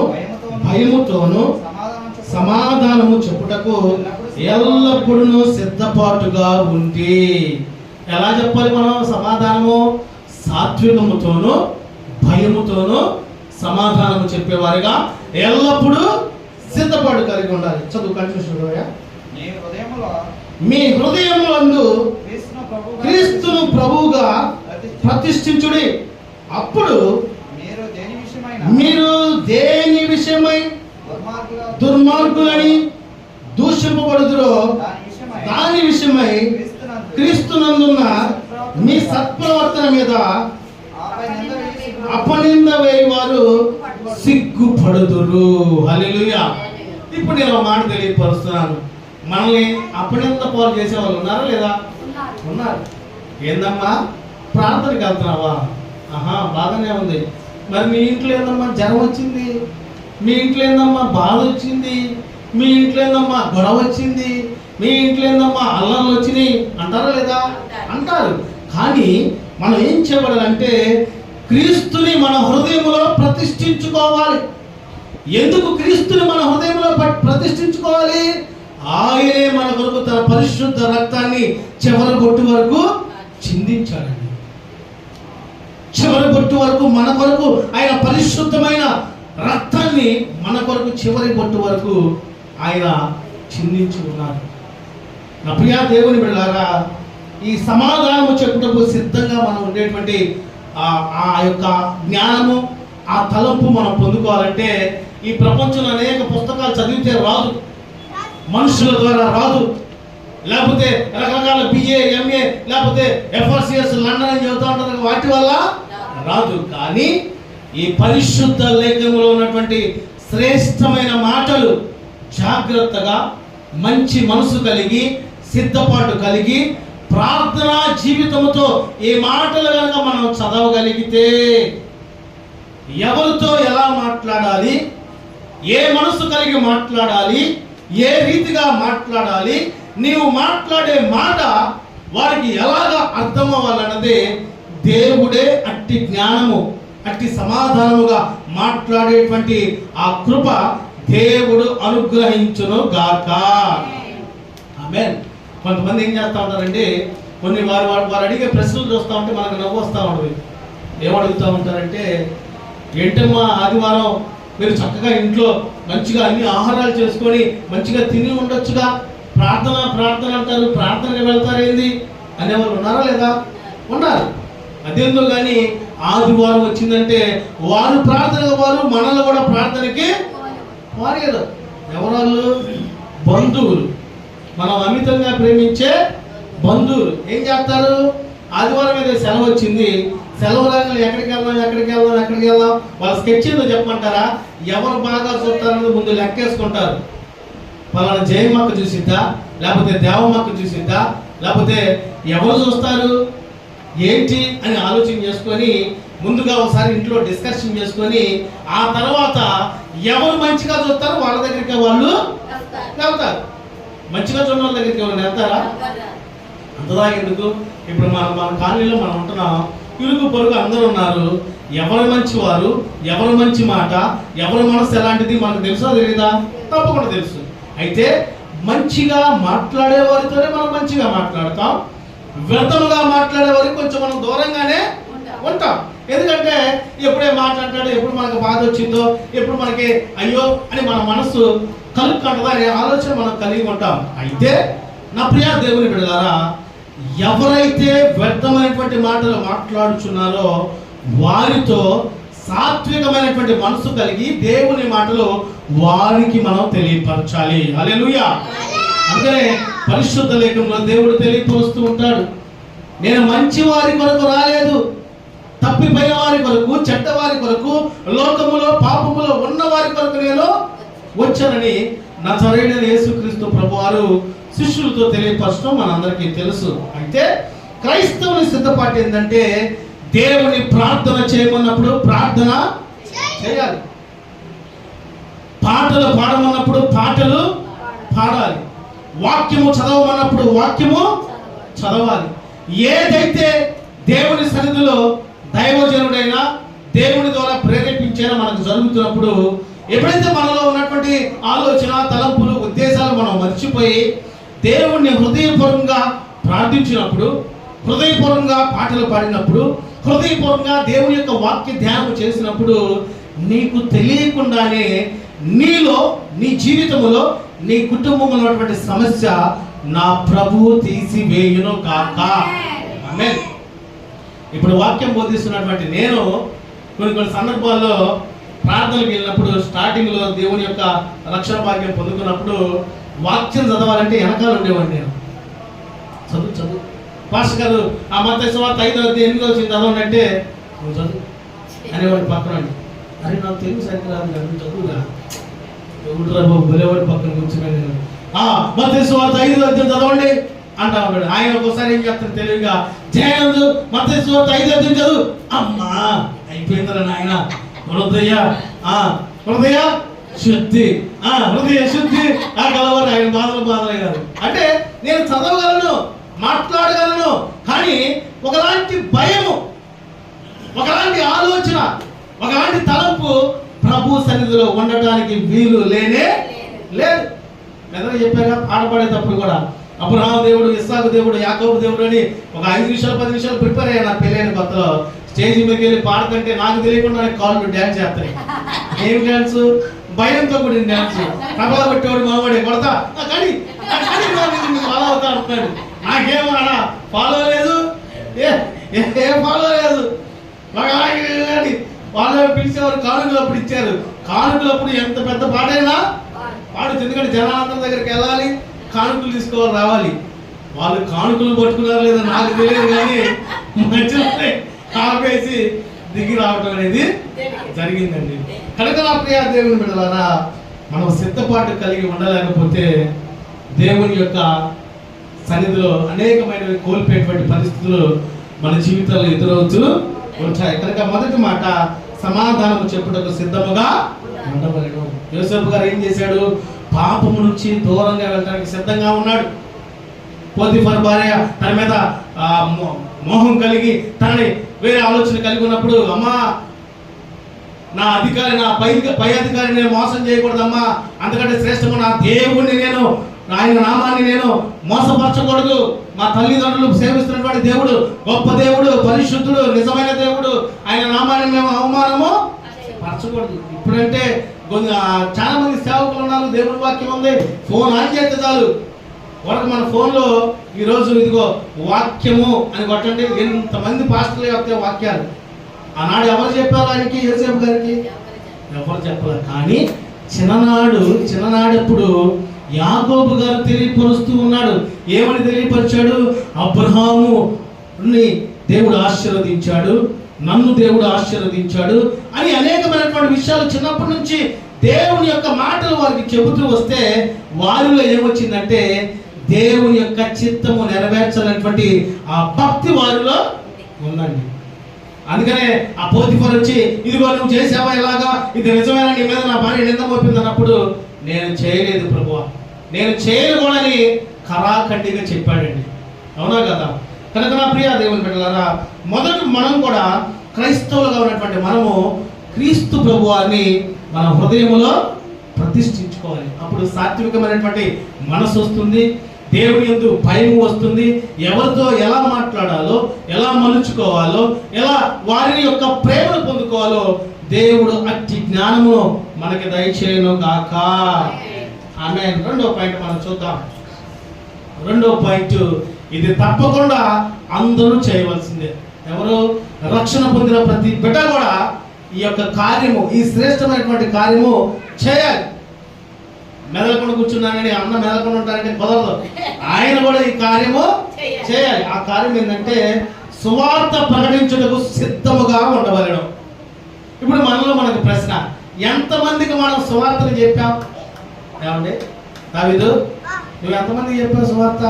భయముతోను సమాధానము చెప్పుటకు ఎల్లప్పుడూ సిద్ధపాటుగా ఉండి. ఎలా చెప్పాలి మనం సమాధానము? సాత్వికముతోను భయముతోను సమాధానము చెప్పేవారుగా ఎల్లప్పుడూ సిద్ధపాటు కలిగి ఉండాలి. చదువు కంటిన్యూ. మీ హృదయములందు క్రీస్తును ప్రభువుగా ప్రతిష్ఠించుడి. అప్పుడు మీరు దేని విషయమై దుర్మార్గులని దూషింపబడుదురో దాని విషయమై క్రీస్తునందున్న మీ సత్ప్రవర్తన మీద అపనింద వేయవారు సిగ్గుపడుదురు. హల్లెలూయా. ఇప్పుడు నేను ఒక మాట తెలియపరుస్తున్నాను. మనల్ని అపనింద పాలు చేసే వాళ్ళు ఉన్నారా లేదా? ఉన్నారు. ఏందమ్మా ప్రార్థనకి వెళ్తున్నావా? ఆహా బాగానే ఉంది. మరి మీ ఇంట్లో ఏందమ్మా జ్వరం వచ్చింది, మీ ఇంట్లో ఏందమ్మా బాధ వచ్చింది, మీ ఇంట్లో ఏందమ్మా గొడవ వచ్చింది, మీ ఇంట్లో ఏందమ్మా అల్లర్లు వచ్చినాయి అంటారా లేదా? అంటారు. కానీ మనం ఏం చేయబడాలంటే క్రీస్తుని మన హృదయంలో ప్రతిష్ఠించుకోవాలి. ఎందుకు క్రీస్తుని మన హృదయంలో ప్రతిష్ఠించుకోవాలి? ఆయనే మన కొరకు తన పరిశుద్ధ రక్తాన్ని చివరి బొట్టు వరకు చిందించాడండి. చివరి బొట్టు వరకు మన కొరకు ఆయన పరిశుద్ధమైన రక్తాన్ని మన కొరకు చివరి బొట్టు వరకు ఆయన చిందించి ఉన్నారు. నా ప్రియ దేవుని బిడ్డలారా, ఈ సమాధానము చెప్పుటకు సిద్ధంగా మనం ఉండేటువంటి ఆ యొక్క జ్ఞానము, ఆ తలంపు మనం పొందుకోవాలంటే ఈ ప్రపంచంలో అనేక పుస్తకాలు చదివితే రాదు, మనుషుల ద్వారా రాదు, లేకపోతే రకరకాల బిఏ ఎంఏ లేకపోతే FRCS లండన్ అని చెబుతూ ఉంటారు, వాటి వల్ల రాదు. కానీ ఈ పరిశుద్ధ లేఖనంలో ఉన్నటువంటి శ్రేష్టమైన మాటలు జాగ్రత్తగా మంచి మనసు కలిగి సిద్ధపాటు కలిగి ప్రార్థనా జీవితంతో ఈ మాటలు కనుక మనం చదవగలిగితే ఎవరితో ఎలా మాట్లాడాలి, ఏ మనసు కలిగి మాట్లాడాలి, ఏ రీతిగా మాట్లాడాలి, నీవు మాట్లాడే మాట వారికి ఎలాగ అర్థం అవ్వాలన్నదే దేవుడే అట్టి జ్ఞానము అట్టి సమాధానముగా మాట్లాడేటువంటి ఆ కృప దేవుడు అనుగ్రహించును గాక. ఆమేన్. కొంతమంది ఏం చేస్తూ ఉంటారంటే కొన్ని వారు అడిగే ప్రశ్నలు చూస్తూ ఉంటే మనకు నవ్వు వస్తూ ఉంటుంది. ఏమడుగుతూ ఉంటారంటే, ఏంటమ్మా ఆదివారం మీరు చక్కగా ఇంట్లో మంచిగా అన్ని ఆహారాలు చేసుకొని మంచిగా తిని ఉండొచ్చుగా, ప్రార్థన ప్రార్థన అంటారు, ప్రార్థనకి వెళ్తారేంది అనేవాళ్ళు ఉన్నారా లేదా? ఉన్నారు. అదేందో కానీ ఆదివారం వచ్చిందంటే వారు ప్రార్థనగా వారు మనల్ని కూడా ప్రార్థనకి వారు ఎవరాళ్ళు? బంధువులు, మనం అమితంగా ప్రేమించే బంధువులు ఏం చేస్తారు? ఆదివారం మీద సెలవు వచ్చింది, సెలవు రాగానే ఎక్కడికి వెళ్దాం వాళ్ళ స్కెచ్ ఏదో చెప్పమంటారా? ఎవరు బాగా చూస్తారన్నది ముందు లెక్కేసుకుంటారు. పలానా జయమ్మక్క చూసిద్దా, లేకపోతే దేవమ్మక్క చూసిద్దా, లేకపోతే ఎవరు చూస్తారు ఏంటి అని ఆలోచన చేసుకొని ముందుగా ఒకసారి ఇంట్లో డిస్కషన్ చేసుకొని ఆ తర్వాత ఎవరు మంచిగా చూస్తారో వాళ్ళ దగ్గరికి వాళ్ళు వెళ్తారు. మంచిగా చూడడం వాళ్ళ దగ్గరికి ఎవరు వెళ్తారా? అంతదా ఎందుకు? ఇప్పుడు మన కాలనీలో మనం ఉంటున్నాం, ఇరుగు పొరుగు అందరూ ఉన్నారు. ఎవరు మంచివారు, ఎవరు మంచి మాట, ఎవరి మనసు ఎలాంటిది మనకు తెలుసా తెలీదా? తప్పకుండా తెలుసు. అయితే మంచిగా మాట్లాడే వారితోనే మనం మంచిగా మాట్లాడతాం, వ్యర్థముగా మాట్లాడే వారికి కొంచెం మనం దూరంగానే ఉంటాం. ఎందుకంటే ఎప్పుడే మాట్లాడతాడో, ఎప్పుడు మనకు బాధ వచ్చిందో, ఎప్పుడు మనకి అయ్యో అని మన మనస్సు కలుపుకుంటుందా అనే ఆలోచన మనం కలిగి ఉంటాం. అయితే నా ప్రియ దేవుని బిడ్డలారా, ఎవరైతే వ్యర్థమైనటువంటి మాటలు మాట్లాడుచున్నారో వారితో సాత్వికమైనటువంటి మనసు కలిగి దేవుని మాటలు వారికి మనం తెలియపరచాలి. హల్లెలూయా. అందుకనే పరిశుద్ధ లేఖనంలో దేవుడు తెలియపరుస్తూ ఉంటాడు, నేను మంచి వారి కొరకు రాలేదు, తప్పిపోయిన వారి కొరకు, చెడ్డ వారి కొరకు, లోకములో పాపములో ఉన్న వారి కొరకు నేను వచ్చానని నజరేయుడైన యేసుక్రీస్తు ప్రభువారు శిష్యులతో తెలియపరచడం మనందరికీ తెలుసు. అయితే క్రైస్తవుని సిద్ధపాటు ఏంటంటే దేవుని ప్రార్థన చేయమన్నప్పుడు ప్రార్థన చేయాలి, పాటలు పాడమన్నప్పుడు పాటలు పాడాలి, వాక్యము చదవమన్నప్పుడు వాక్యము చదవాలి. ఏదైతే దేవుని సన్నిధిలో దైవజనుడైన దేవుని ద్వారా ప్రేరేపించేలా మనకు జరుగుతున్నప్పుడు, ఎప్పుడైతే మనలో ఉన్నటువంటి ఆలోచన, తలంపులు, ఉద్దేశాలు మనం మర్చిపోయి దేవుణ్ణి హృదయపూర్వకంగా ప్రార్థించినప్పుడు, హృదయపూర్వకంగా పాటలు పాడినప్పుడు, హృదయపూర్వకంగా దేవుని యొక్క వాక్య ధ్యానం చేసినప్పుడు, నీకు తెలియకుండానే నీలో, నీ జీవితంలో, నీ కుటుంబంలో ఉన్నటువంటి సమస్య నా ప్రభువు తీసివేయును కాక. ఆమేన్. ఇప్పుడు వాక్యం బోధిస్తున్నటువంటి నేను కొన్ని సందర్భాల్లో ప్రార్థనలకు వెళ్ళినప్పుడు, స్టార్టింగ్లో దేవుని యొక్క రక్షణ భాగ్యం పొందుకున్నప్పుడు వాక్యం చదవాలంటే వెనకాల ఉండేవాడిని నేను. చదువు పాస్టర్ గారు ఆ మత్తయి సువార్త 5:8 చదవండి అంటే నువ్వు చదువు అనేవాడు పక్కన. అరే నాకు తెలుగు సరిగ్గా రాదు కదా, నువ్వు చదువుగా ఎవడురా బాబు బలేవాడి పక్కన కూర్చున్నాను నేను. మత్తయి సువార్త 5:8 చదవండి అంటా ఉన్నాడు. ఆయన ఒకసారి ఏం చెప్తాను తెలివిగా, జయనందు మత్తయి సువార్త 5:8 చదువు. అమ్మా అయిపోయిందిరా నాయన, హృదయ శుద్ధి, హృదయ శుద్ధి కలవారు ఆయన బాధలు కాదు. అంటే నేను చదవగలను, మాట్లాడగలను, కానీ ఒకలాంటి భయము, ఒకలాంటి ఆలోచన, ఒకలాంటి తలంపు ప్రభు సన్నిధిలో ఉండటానికి వీలు లేనే లేదు. మెదడు చెప్పాక పాడపడేటప్పుడు కూడా అబ్రహాము దేవుడు, ఇస్సాకు దేవుడు, యాకోబు దేవుడు అని ఒక 5 నిమిషాలు 10 నిమిషాలు ప్రిపేర్ అయ్యా. నా పెళ్ళైన కొత్తలో స్టేజ్ మీదకి వెళ్ళి పాడకంటే నాకు తెలియకుండా కాళ్ళు డ్యాన్స్ చేస్తాయి. ఏం డ్యాన్స్? భయంతో కూడిన డ్యాన్స్. ప్రభావ కొట్టేవాడు మావాడే కొడతా, కానీ ఫాలో అవుతా అంటున్నాడు. నాకేం అలా ఫాలో లేదు, ఏం ఫాలో లేదు. వాళ్ళు పిలిచేవారు కానుకలు అప్పుడు ఇచ్చారు. కానుకలు అప్పుడు ఎంత పెద్ద పాటైనా పాడచ్చు, ఎందుకంటే జనాలందరి దగ్గరికి వెళ్ళాలి, కానుకలు తీసుకోవాలి, రావాలి. వాళ్ళు కానుకలు పట్టుకున్నారు లేదా నాకు తెలియదు, కానీ మధ్యలో ఆపేసి దిగి రావటం అనేది జరిగిందండి. కనుక నా ప్రియ దేవుని బిడ్డలారా, మనం సిద్ధపాటు కలిగి ఉండలేకపోతే దేవుని యొక్క సన్నిధిలో అనేకమైనవి కోల్పోయేటువంటి పరిస్థితులు మన జీవితాల్లో ఎదురవుతూ ఉంటాయి. కనుక మొదటి మాట, సమాధానం చెప్పుటకు సిద్ధముగా ఉండవలెను. యోసేపు గారు ఏం చేశాడు? పాపము నుంచి దూరంగా వెళ్ళడానికి సిద్ధంగా ఉన్నాడు. పోతిఫర్ భార్య తన మీద మోహం కలిగి, తనని వేరే ఆలోచన కలిగి ఉన్నప్పుడు, అమ్మా నా అధికారి, నా పై అధికారి నేను మోసం చేయకూడదమ్మా, అందుకంటే శ్రేష్టము నా దేవుణ్ణి నేను, ఆయన నామాన్ని నేను మోసపరచకూడదు. మా తల్లిదండ్రులు సేవిస్తున్నటువంటి దేవుడు గొప్ప దేవుడు, పరిశుద్ధుడు, నిజమైన దేవుడు, ఆయన నామాన్ని మేము అవమానము పరచకూడదు. ఇప్పుడంటే చాలా మంది సేవకులు ఉన్నారు, దేవుడి వాక్యం ఉంది, ఫోన్ ఆన్ చేస్తే చాలు, వాళ్ళకి మన ఫోన్లో ఈరోజు ఇదిగో వాక్యము అని కొట్టండి, ఎంతమంది పాస్టర్లు యొక్క వాక్యాలు. ఆనాడు ఎవరు చెప్పారు ఆయనకి, యోసేపు గారికి? ఎవరు చెప్పారు. కానీ చిన్ననాడప్పుడు యాకోబు గారు తెలియపరుస్తూ ఉన్నాడు. ఏమని తెలియపరిచాడు? అబ్రహాముని దేవుడు ఆశీర్వదించాడు, నన్ను దేవుడు ఆశీర్వదించాడు అని అనేకమైనటువంటి విషయాలు చిన్నప్పటి నుంచి దేవుని యొక్క మాటలు వారికి చెబుతూ వస్తే వారిలో ఏమొచ్చిందంటే దేవుని యొక్క చిత్తము నెరవేర్చాలనేటువంటి ఆ భక్తి వారిలో ఉందండి. అందుకనే ఆ పోతిఫర్ వచ్చి, ఇదిగో నువ్వు చేసావా ఇలాగా, ఇది నిజమైన నీ మీద నా భార్య నింద మోపింది అన్నప్పుడు, నేను చేయలేదు ప్రభువా, నేను చేయను కూడా అని ఖరాఖండిగా చెప్పాడండి. అవునా కదా? కనుక నా ప్రియ దేవుని బిడ్డలారా, మొదట మనం కూడా క్రైస్తవులుగా ఉన్నటువంటి మనము క్రీస్తు ప్రభువాన్ని మన హృదయంలో ప్రతిష్ఠించుకోవాలి. అప్పుడు సాత్వికమైనటువంటి మనసు వస్తుంది, దేవుని యందు భయం వస్తుంది, ఎవరితో ఎలా మాట్లాడాలో, ఎలా మలుచుకోవాలో, ఎలా వారి యొక్క ప్రేమను పొందుకోవాలో దేవుడు అట్టి జ్ఞానము మనకి దయచేయును గాక. ఆమేన్. రెండో పాయింట్ మనం చూద్దాం. రెండో పాయింట్, ఇది తప్పకుండా అందరూ చేయవలసిందే. ఎవరు? రక్షణ పొందిన ప్రతి బిడ్డ కూడా ఈ యొక్క కార్యము, ఈ శ్రేష్టమైనటువంటి కార్యము చేయాలి. మెదలకుండా కూర్చున్నానని అన్న మెదలకుండా ఉంటానంటే కుదరదు. ఆయన కూడా ఈ కార్యము చేయాలి. ఆ కార్యం ఏంటంటే సువార్త ప్రకటించుటకు సిద్ధముగా ఉండవలెను. ఇప్పుడు మనకు ప్రశ్న, ఎంతమందికి మనం సువార్తను చెప్పాం? ఏమండి దావీదు, నువ్వు ఎంతమందికి చెప్పావు సువార్త?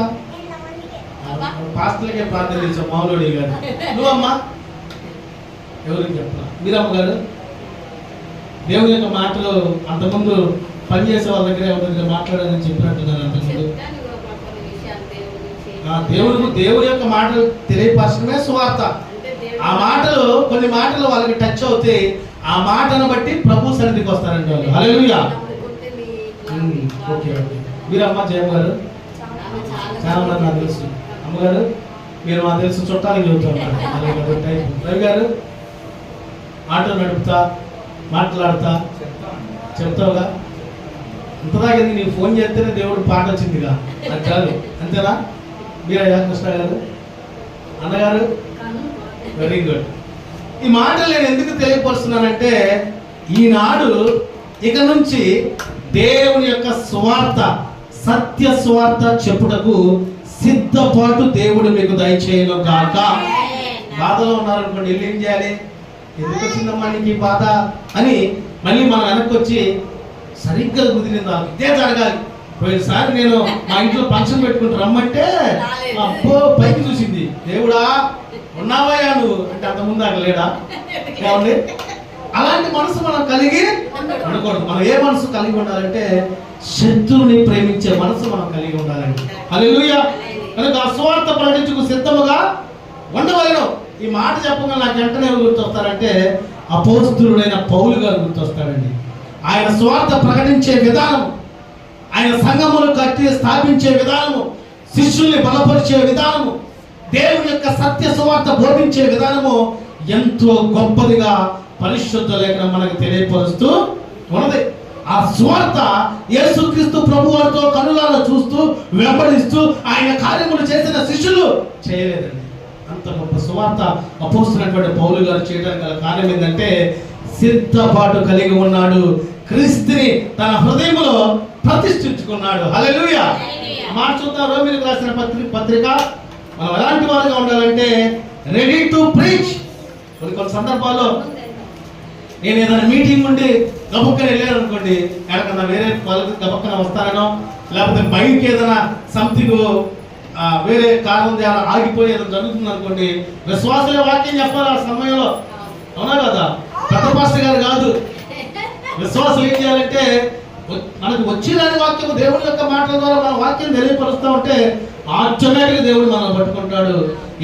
పాస్టర్లకే ప్రార్థన చేసావు, మామూలుడి గారు. నువ్వమ్మా ఎవరికి చెప్పాలి? మీరమ్మ గారు దేవుని యొక్క మాటలు అంతకుముందు పనిచేసే వాళ్ళ దగ్గర ఎవరి మాట్లాడాలని చెప్పినట్టున్నారు. అంతకుముందు దేవుడి యొక్క మాటలు తెలియపరచడమే సువార్త. ఆ మాటలు, కొన్ని మాటలు వాళ్ళకి టచ్ అవుతే ఆ మాటను బట్టి ప్రభు సన్నిధికి వస్తారండి వాళ్ళు. Hallelujah. Okay okay. Meeramma Jayamma గారు చాలా మంది నాకు తెలుసు. అమ్మగారు మీరు నాకు తెలుసు, చుట్టానికి చెబుతూ ఉంటారు. రవి గారు ఆటో నడుపుతా, మాట్లాడుతా చెప్తావుగా. ఇంతదాకా నీకు ఫోన్ చేస్తేనే దేవుడు పాట వచ్చిందిగా, అది కాదు, అంతేనా? మీరయ్యా కృష్ణ గారు, అన్నగారు, వెరీ గుడ్. ఈ మాటలు నేను ఎందుకు తెలియపరుస్తున్నానంటే, ఈనాడు ఇక నుంచి దేవుని యొక్క సువార్త, సత్య సువార్త చెప్పుటకు సిద్ధపాటు దేవుడు మీకు దయచేయను గాక. బాధలో ఉన్నారనుకోండి, వెళ్ళి ఏం చేయాలి? ఎందుకు వచ్చిందమ్మా నీకు ఈ బాధ అని మళ్ళీ మనం వెనక్కి వచ్చి సరిగ్గా కుదిరిందా, ఇదే జరగాలి. పోయినసారి నేను మా ఇంట్లో ఫంక్షన్ పెట్టుకుని రమ్మంటే అబ్బో పైకి చూసింది, దేవుడా ఉన్నావయ్యా నువ్వు అంటే అంతకుముందు అక్కడ లేడా? ఏమండి? అలాంటి మనసు మనం కలిగి ఉండకూడదు. మనం ఏ మనసు కలిగి ఉండాలంటే శత్రువుని ప్రేమించే మనసు మనం కలిగి ఉండాలండి. హల్లెలూయా. కనుక ఆ సువార్త ప్రకటించుకు సిద్ధముగా ఉండవలెను. ఈ మాట చెప్పగా నాకు వెంటనే గుర్తొస్తారంటే అపోస్తలుడైన పౌలు గారు గుర్తొస్తాడండి. ఆయన సువార్త ప్రకటించే విధానం, ఆయన సంఘములు కట్టి స్థాపించే విధానము, శిష్యుల్ని బలపరిచే విధానము, దేవుని యొక్క సత్య సువార్త బోధించే విధానము ఎంతో గొప్పదిగా పరిశుద్ధ లేఖనం మనకు తెలియపరుస్తూ ఉన్నది. ఆ సువార్త యేసుక్రీస్తు ప్రభు వారితో కనులారా చూస్తూ వెంబడిస్తూ ఆయన కార్యములు చేసిన శిష్యులు చేయలేదండి. అంత గొప్ప సువార్త అపోస్తలుడైనటువంటి పౌలు గారు చేయడానికి గల కారణం ఏంటంటే సిద్ధపాటు కలిగి ఉన్నాడు. క్రీస్తుని తన హృదయంలో ప్రతిష్ఠించుకున్నాడు. హల్లెలూయా. మాట చూద్దాం. రోమీయులకు రాసిన పత్రిక. మనం ఎలాంటి వారుగా ఉండాలంటే రెడీ టు ప్రీచ్. కొన్ని సందర్భాల్లో నేను ఏదైనా మీటింగ్ ఉండి గబుక్కన వెళ్ళాను అనుకోండి, ఎక్కడికన్నా వేరే వాళ్ళకి గబుక్కన వస్తానో, లేకపోతే బయటకి ఏదైనా సంథింగ్ వేరే కారణం ద్వారా ఆగిపోయి ఏదైనా జరుగుతుంది అనుకోండి, విశ్వాసులే వాక్యం చెప్పాలి ఆ సమయంలో. అవునా కదా? పెద్ద పాస్టర్ గారు కాదు. విశ్వాసులు ఏం చేయాలంటే మనకు వచ్చిరాని వాక్యం, దేవుని యొక్క మాటల ద్వారా మన వాక్యం తెలియపరుస్తూ ఉంటే ఆటోమేటిక్గా దేవుడు మనం పట్టుకుంటాడు.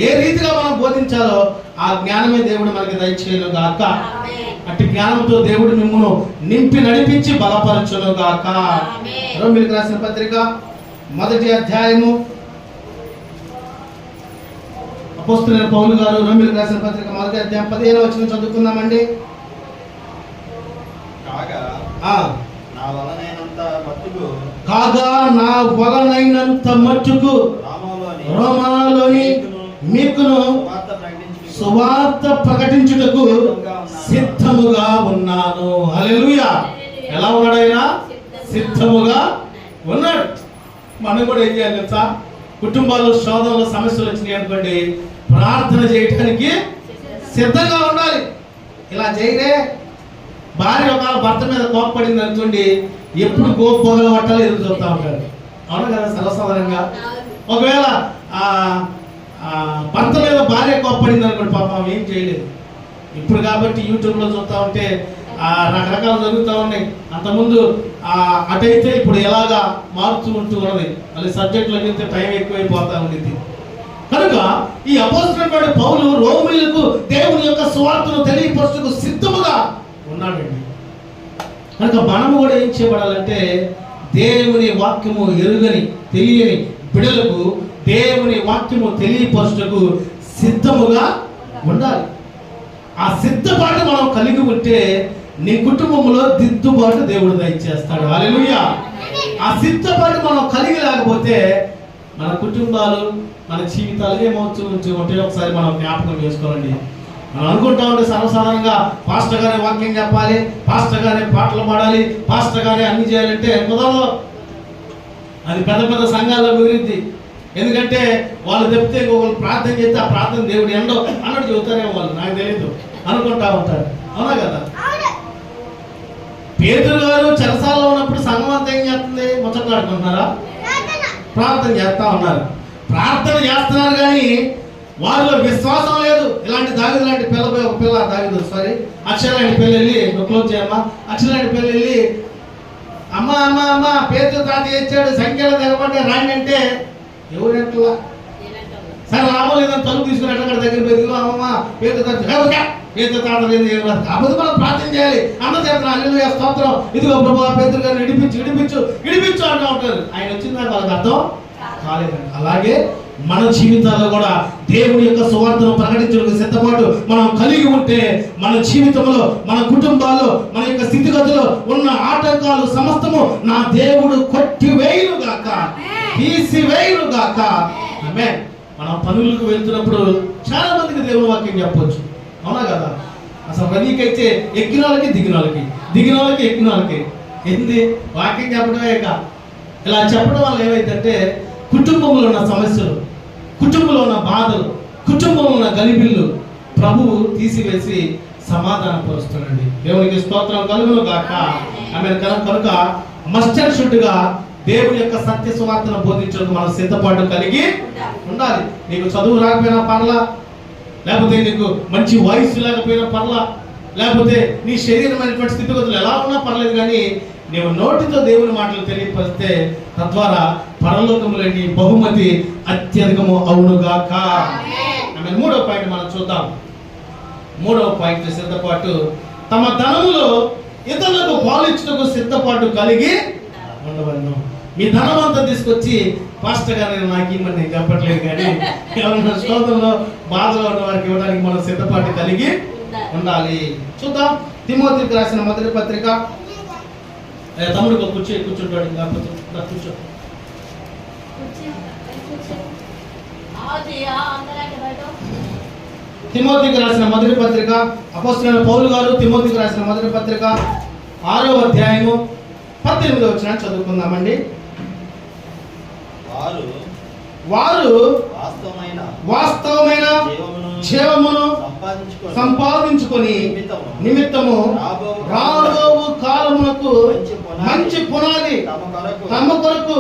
ఏ రీతిగా మనం బోధించాలో ఆ జ్ఞానమే దేవుడు మనకి దయచేయను గాక. అట్టి జ్ఞానంతో దేవుడు మిమ్మల్ని నింపి నడిపించి బలపరచును గాక. రోమీయులకు రాసిన పత్రిక 1వ అధ్యాయము. అపోస్తలుడైన పౌలు గారు రోమీయులకు రాసిన పత్రిక 1వ అధ్యాయం 15వ వచనం చదువుకుందామండి. కాగా నా వలనైనంత మట్టుకు రోమాలోని మీకును సువార్త ప్రకటించుటకు సిద్ధముగా ఉన్నాను. హల్లెలూయా. ఎలా ఉన్నాడు ఆయన? సిద్ధముగా ఉన్నాడు. మనం కూడా ఏం చేయాలి తెలుసా? కుటుంబాల్లో శోధనలు సమస్యలు వచ్చినాయి అనుకోండి, ప్రార్థన చేయడానికి సిద్ధంగా ఉండాలి. ఇలా చేయలే, భార్య ఒకవేళ భర్త మీద కోపపడింది అనుకోండి, ఎప్పుడు కోపొగలు పట్టాలి ఎదురు చూస్తూ ఉంటారు. అవును కదా? సర్వసాధారణంగా ఒకవేళ భర్త మీద భార్య కోపపడింది అనుకోండి, పాపం ఏం చేయలేదు. ఇప్పుడు కాబట్టి యూట్యూబ్లో చూస్తూ ఉంటే రకరకాలు జరుగుతూ ఉన్నాయి. అంతకుముందు అటైతే ఇప్పుడు ఎలాగా మారుతూ ఉంటూ ఉన్నది. మళ్ళీ సబ్జెక్టులోకి వెళ్తే టైం ఎక్కువైపోతూ ఉండేది. కనుక ఈ అపోస్తలుడైన పౌలు రోమీయులకు దేవుని యొక్క సువార్తను తెలియపరచుటకు సిద్ధముగా ఉన్నాడండి. కనుక మనము కూడా ఏం చేయబడాలంటే దేవుని వాక్యము ఎరుగని తెలియని బిడ్డలకు దేవుని వాక్యము తెలియపరచుటకు సిద్ధముగా ఉండాలి. ఆ సిద్ధపాటు మనం కలిగి ఉంటే నీ కుటుంబంలో దిద్దుబాటు దేవుడు దయచేస్తాడు. హల్లెలూయా. ఆ సిద్ధపాటు మనం కలిగి లేకపోతే మన కుటుంబాలు మన జీవితాలు ఏమవుతూ ఉంటే ఒకసారి మనం జ్ఞాపకం చేసుకోవాలండి. మనం అనుకుంటా ఉంటే సర్వసాధారణంగా పాస్టర్ గారి వాక్యం చెప్పాలి, పాస్టర్ గారి పాటలు పాడాలి, పాస్టర్ గారి అన్ని చేయాలంటే కుదరదు. అది పెద్ద పెద్ద సంఘాల్లో కుదిరిద్ది. ఎందుకంటే వాళ్ళు చెప్తే ఇంకొకరు ప్రార్థన చేస్తే ఆ ప్రార్థన దేవుడు ఎండో అన్నట్టు చెబుతారేమో వాళ్ళు, నాకు తెలియదు అనుకుంటా ఉంటారు. అవునా కదా? పేతురు గారు చెరసాలలో ఉన్నప్పుడు సంఘం అంతా ఏం చేస్తుంది? ముచ్చట్లాడుకుంటున్నారా? ప్రార్థన చేస్తా ఉన్నారు. ప్రార్థన చేస్తున్నారు కానీ వారిలో విశ్వాసం లేదు. ఇలాంటి దాగిదు లాంటి పిల్ల దాగిదు సారీ అక్షర లాంటి పిల్ల వెళ్ళి క్లోజ్ చేయమ్మా, అక్షర లాంటి పిల్ల వెళ్ళి అమ్మ అమ్మ అమ్మ పేతురు తాత ఇచ్చాడు సంఖ్యలో తెగబడ్డా రాండి అంటే ఎవరెట్లా సరే లాభం లేదని తలుపు తీసుకుని ఎక్కడ దగ్గర పెద్దలు అమ్మమ్మ పేతురు తాత లేదు కాకపోతే మనం ప్రార్థన చేయాలి. అన్న చేస్తున్నా హల్లెలూయా స్తోత్రం, ఇదిగో ప్రభువా పేతురు గారిని ఇడిపించు అంటూ ఉంటారు. ఆయన వచ్చింది నాకు వాళ్ళకి అర్థం కాలేదండి. అలాగే మన జీవితాల్లో కూడా దేవుని యొక్క సువార్తను ప్రకటించడానికి సిద్ధపాటు మనం కలిగి ఉంటే మన జీవితంలో మన కుటుంబాల్లో మన యొక్క స్థితిగతుల్లో ఉన్న ఆటంకాలు సమస్తము నా దేవుడు కొట్టివేయునుగాక, తీసివేయునుగాక. ఆమేన్. మనం పనులకు వెళ్తున్నప్పుడు చాలా మందికి దేవుని వాక్యం చెప్పొచ్చు. అవునా కదా? అసలు పనికైతే ఎక్కిన వాళ్ళకి దిగిన వాళ్ళకి ఎక్కిన వాళ్ళకి ఏంది వాక్యం చెప్పడమే. ఇలా చెప్పడం వల్ల ఏమైందంటే కుటుంబంలో ఉన్న సమస్యలు, కుటుంబంలో ఉన్న బాధలు, కుటుంబంలో ఉన్న గలిబిళ్ళు ప్రభువు తీసివేసి సమాధానం పరుస్తున్నాడు. దేవునికి స్తోత్రం కలుగును గాక. ఆమేన్. కనుక మస్టర్ షుడ్గా దేవుని యొక్క సత్య సువార్తను బోధించడానికి మనం సిద్ధపాటు కలిగి ఉండాలి. నీకు చదువు రాకపోయినా పర్లా, లేకపోతే నీకు మంచి వయస్సు లేకపోయినా పర్లా, లేకపోతే నీ శరీరమైనటువంటి స్థితిగతులు ఎలా ఉన్నా పర్లేదు, కానీ నీవు నోటితో దేవుని మాటలు తెలియపరిస్తే తద్వారా పరలోకములో నీ బహుమతి అత్యధికము అవునుగాక. ఆమేన్. మూడవ పాయింట్ మనం చూద్దాం. మూడవ పాయింట్ సిద్ధపాటు. తమ ధనములో ఇతరులకు పాలించుటకు సిద్ధపాటు కలిగి ఉండవలను. మీ ధనం అంతా తీసుకొచ్చి పాస్టర్ గారు నాకు ఇమ్మని నేను చెప్పట్లేదు, కానీ ఎవరైనా స్తోత్రంలో బాధలో ఉన్న వారికి ఇవ్వడానికి మనం సిద్ధపాటు కలిగి ఉండాలి. చూద్దాం. తిమోతికి రాసిన మొదటి పత్రిక. తమ్ముడు కూర్చుంటాడు, కూర్చో. తిమోతికి రాసిన మొదటి పత్రిక, అపోస్తలుడైన పౌలు గారు తిమోతికి రాసిన మొదటి పత్రిక 6వ అధ్యాయము 18వ వచనాన్ని చదువుకుందామండి. వారు వాస్తవమైన జీవమును సంపాదించుకొని నిమిత్తము రాబో కాలమునకు మంచి పునాది తమ కొరకు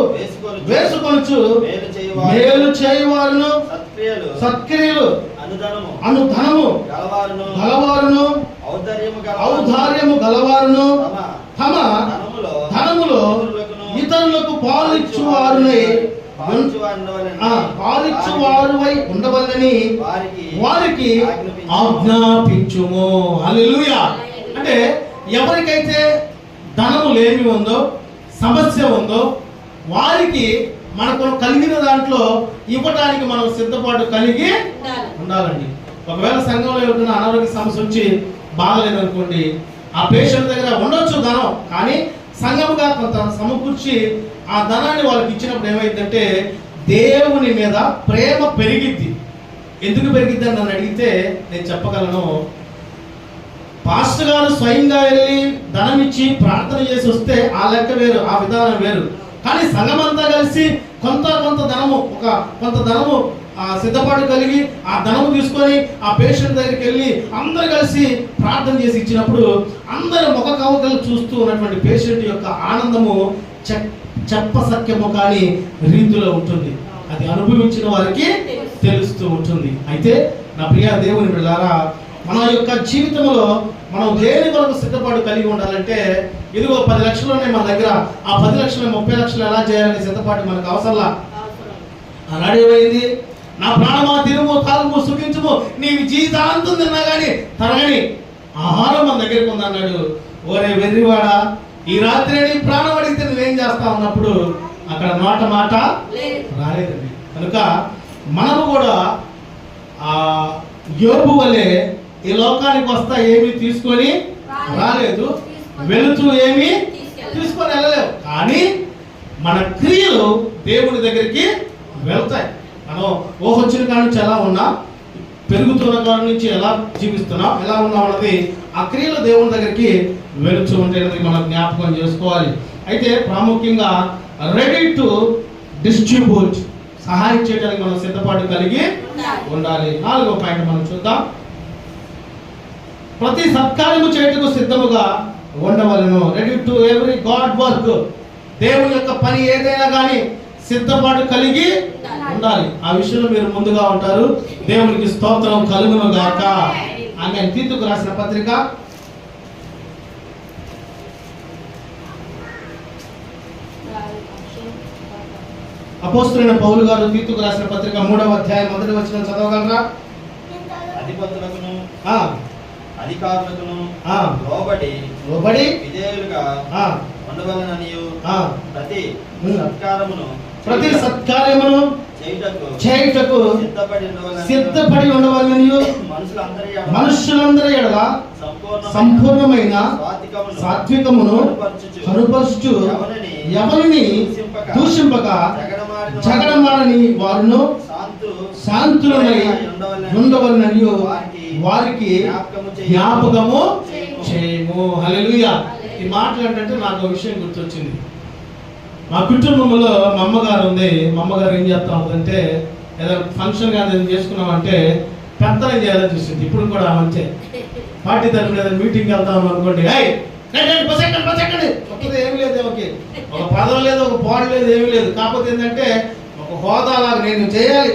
వేసుకొనుచు మేలు చేయువారును సత్క్రియలు అనుధనము గలవారును ఔదార్యము గలవారును తమ ధనములో ఇతరులకు పాలిచ్చువారునై ఉండవల్లని వారికి ఆజ్ఞాపించుము. హల్లెలూయా. అంటే ఎవరికైతే ధనము లేమి ఉందో, సమస్య ఉందో, వారికి మనకు కలిగిన దాంట్లో ఇవ్వడానికి మనం సిద్ధపాటు కలిగి ఉండాలండి. ఒకవేళ సంఘంలో ఎవరికైనా అనారోగ్య సమస్య వచ్చి బాగలేదనుకోండి, ఆ పేషెంట్ దగ్గర ఉండొచ్చు ధనం, కానీ సంఘముగా కొంత సమకూర్చి ఆ ధనాన్ని వాళ్ళకి ఇచ్చినప్పుడు ఏమైందంటే దేవుని మీద ప్రేమ పెరిగిద్ది. ఎందుకు పెరిగిద్ది అని నన్ను అడిగితే నేను చెప్పగలను. పాస్టర్ గారు స్వయంగా వెళ్ళి ధనం ఇచ్చి ప్రార్థన చేసి వస్తే ఆ లెక్క వేరు, ఆ విధానం వేరు. కానీ సంఘమంతా కలిసి కొంత ధనము సిద్ధపాటు కలిగి ఆ ధనము తీసుకొని ఆ పేషెంట్ దగ్గరికి వెళ్ళి అందరు కలిసి ప్రార్థన చేసి ఇచ్చినప్పుడు అందరూ ముఖ కవకలు చూస్తూ ఉన్నటువంటి పేషెంట్ యొక్క ఆనందము చెప్పసక్యము కాని రీతిలో ఉంటుంది. అది అనుభవించిన వారికి తెలుస్తూ ఉంటుంది. అయితే నా ప్రియ దేవుని బిడ్డలారా, మన యొక్క జీవితంలో మనం దేని కొరకు సిద్ధపాటు కలిగి ఉండాలంటే, ఇదిగో 10 లక్షలు ఉన్నాయి మన దగ్గర, ఆ 10 లక్షలు 30 లక్షలు ఎలా చేయాలనే సిద్ధపాటు మనకు అవసరంలా. ఆనాడు ఏమైంది? నా ప్రాణమా తిరుము తాగుము సుఖించుము, నీవి జీవితాంతం తిన్నా కానీ తరగని ఆహారం మన దగ్గరికి ఉంది అన్నాడు. ఓరే వెర్రివాడా, ఈ రాత్రి నీ ప్రాణం అడిగితే నువ్వేం చేస్తా ఉన్నప్పుడు అక్కడ మాట రాలేదండి. కనుక మనము కూడా ఆ యోబు వలె ఈ లోకానికి వస్తా ఏమీ తీసుకొని రాలేదు, వెళుతూ ఏమీ తీసుకొని వెళ్ళలేవు. కానీ మన క్రియలు దేవుని దగ్గరికి వెళ్తాయి. మనం ఊహొచ్చిన కాడ నుంచి ఎలా ఉన్నాం, పెరుగుతున్న కాడ నుంచి ఎలా జీవిస్తున్నాం, ఎలా ఉన్నాం అన్నది ఆ క్రియలు దేవుని దగ్గరికి వెళుతూ ఉంటేది మనం జ్ఞాపకం చేసుకోవాలి. అయితే ప్రాముఖ్యంగా రెడీ టు డిస్ట్రిబ్యూట్, సహాయం చేయడానికి మనం సిద్ధపాటు కలిగి ఉండాలి. 4వ పాయింట్ మనం చూద్దాం. ప్రతి సత్కార్యము చేయటకు సిద్ధముగా ఉండవలను. Ready to every god work, దేవుని యొక్క పని ఏదైనా కానీ సిద్ధపాటు కలిగి ఉండాలి. ఆ విషయంలో మీరు ముందుగా ఉంటారు. దేవునికి స్తోత్రం కలుగును గాక. ఆమె తీతుకు రాసిన పత్రిక అపోస్తలుడైన పౌలు గారు తీతుకు రాసిన పత్రిక 3వ అధ్యాయం 1వ వచనం చదవగలరా? అధిపతులకును అధికారులకును లోబడి విధేయులుగా ఉండవలననియు ప్రతి సత్కార్యమును చేయుటకు సిద్ధపడి ఉండవలననియు మనుషులందరి ఎడల సంపూర్ణమైన సాత్వికమును కనుపరచుచు ఎవరిని దూషింపక జగడమాడని వారును శాంతులమై ఉండవలననియు వారికి జ్ఞాపకము చేయము. హల్లెలూయా. ఈ మాటలు ఏంటంటే నాకు ఒక విషయం గుర్తొచ్చింది. మా కుటుంబంలో మా అమ్మగారు ఉంది. మా అమ్మగారు ఏం చేస్తా ఉందంటే ఏదైనా ఫంక్షన్ కానీ ఏదైనా చేసుకున్నామంటే పెత్తనం చేయాలని చూసింది. ఇప్పుడు కూడా అంతే. పార్టీ తరఫున ఏదైనా మీటింగ్కి వెళ్తాం అనుకోండి, ఒక్కది ఏమి లేదు, ఓకే, ఒక పదవి లేదు, ఒక పాడు లేదు, ఏమీ లేదు. కాకపోతే ఏంటంటే ఒక హోదాలాగా నేను చేయాలి,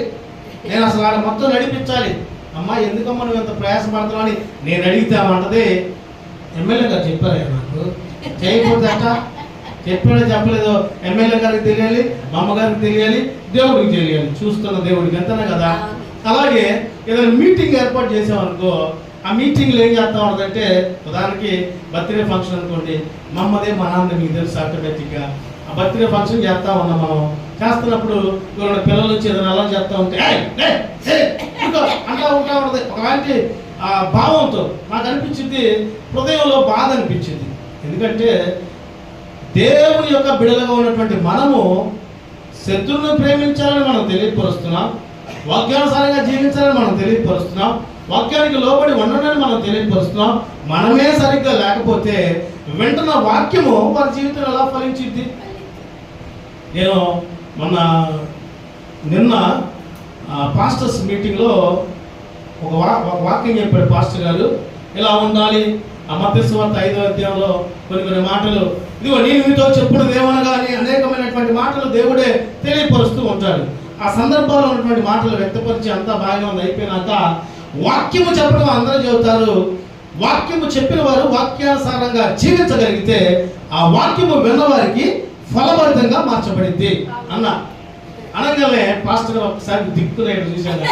నేను అసలు ఆడ మొత్తం నడిపించాలి. అమ్మా ఎందుకమ్మా నువ్వు ఎంత ప్రయాసపడుతున్నావు అని నేను అడిగితామంటది. ఎమ్మెల్యే గారు చెప్పారు నాకు, చేయకపోతే అట చెప్పాడో చెప్పలేదో ఎమ్మెల్యే గారికి తెలియాలి, మా అమ్మగారికి తెలియాలి, దేవుడికి తెలియాలి, చూస్తున్న దేవుడికి ఎంతనే కదా. అలాగే ఏదైనా మీటింగ్ ఏర్పాటు చేసామనుకో, ఆ మీటింగ్లో ఏం చేస్తా ఉంటుందంటే ఉదాహరణకి బర్త్డే ఫంక్షన్ అనుకోండి, మా అమ్మదే మా నాన్న మీకు తెలుసు ఆటోమేటిక్గా ఆ బర్త్డే ఫంక్షన్ చేస్తా ఉన్నాం. మనం చేస్తున్నప్పుడు ఎవరైనా పిల్లలు వచ్చి ఏదైనా అలా చేస్తూ ఉంటే అంటా ఉంటా ఉంటుంది. ఒకలాంటి భావంతో నాకు అనిపించింది, హృదయంలో బాధ అనిపించింది. ఎందుకంటే దేవుని యొక్క బిడలుగా ఉన్నటువంటి మనము శత్రువులను ప్రేమించాలని మనం తెలియపరుస్తున్నాం, వాక్యానుసారంగా జీవించాలని మనం తెలియపరుస్తున్నాం, వాక్యానికి లోబడి ఉండడాన్ని మనం తెలియపరుస్తున్నాం. మనమే సరిగ్గా లేకపోతే వింటున్న వాక్యము వారి జీవితంలో ఎలా ఫలించింది? నేను నిన్న పాస్టర్స్ మీటింగ్లో ఒక వాక్యం చెప్పాడు పాస్టర్ గారు. ఇలా ఉండాలి. ఆ మత్తయి సువార్త 5వ అధ్యాయంలో కొన్ని మాటలు, ఇదిగో నేను మీతో చెప్పుడుది ఏమనగా అని అనేకమైనటువంటి మాటలు దేవుడే తెలియపరుస్తూ ఉంటాడు. ఆ సందర్భంలో ఉన్నటువంటి మాటలు వ్యక్తపరిచి అంతా బాగానే ఉంది. అయిపోయినాక వాక్యము చెప్పడం అందరూ చెబుతారు. వాక్యము చెప్పిన వారు వాక్యానుసారంగా జీవించగలిగితే ఆ వాక్యము విన్నవారికి ఫలభరితంగా మార్చబడింది అన్న అనగానే పాస్టర్ ఒకసారి దిక్కులేడు చూశాను.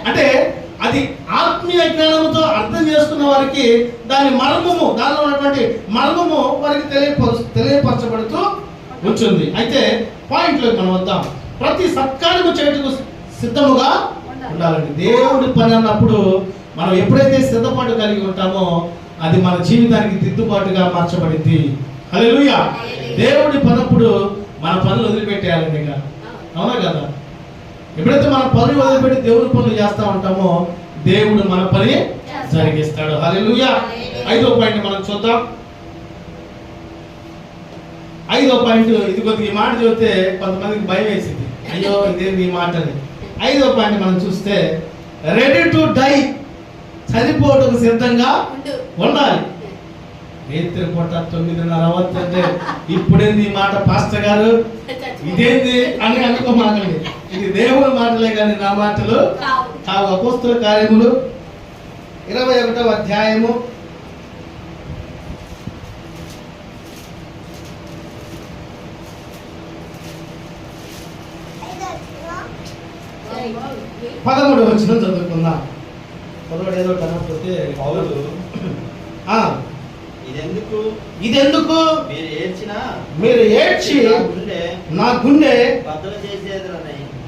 అంటే అది ఆత్మీయ జ్ఞానంతో అర్థం చేసుకున్న వారికి దాని మర్మము, దానిలో ఉన్నటువంటి మర్మము వారికి తెలియపరచబడుతూ ఉంటుంది. అయితే పాయింట్లోకి మనం వద్దాం. ప్రతి సత్కార్యము చేయటకు సిద్ధముగా ఉండాలండి. దేవుడి పని అన్నప్పుడు మనం ఎప్పుడైతే సిద్ధపాటు కలిగి ఉంటామో అది మన జీవితానికి దిద్దుబాటుగా మార్చబడింది. హల్లెలూయా. దేవుడి పనప్పుడు మన పనులు వదిలిపెట్టేయాలండి. ఇక అవునా కదా? ఎప్పుడైతే మన పనులు వదిలిపెట్టి దేవుడి పనులు చేస్తూ ఉంటామో దేవుడు మన పని జరిగిస్తాడు. హల్లెలూయా. 5వ పాయింట్ మనం చూద్దాం. 5వ పాయింట్, ఇది కొద్దిగా ఈ మాట చెబితే కొంతమందికి భయం వేసింది, అయ్యో ఇదేంది ఈ మాట అని. 5వ పాయింట్ మనం చూస్తే రెడీ టు డై, చనిపోవటం సిద్ధంగా ఉండాలి. రేత్రి పూట 9:30 అవుతుంటే ఇప్పుడేంది ఈ మాట పాస్టర్ గారు, ఇదేంది అని అనుకోమాకండి. ఇది దేవుని మాటలే కానీ నా మాటలు కావు. అపోస్తలుల కార్యములు 21వ అధ్యాయము 21 13వ వచనం చదువుకుందాం. చదవడు ఏదో కనకపోతే పౌలు ఆ, ఇదెందుకు మీరు ఏడ్చి నా గుండె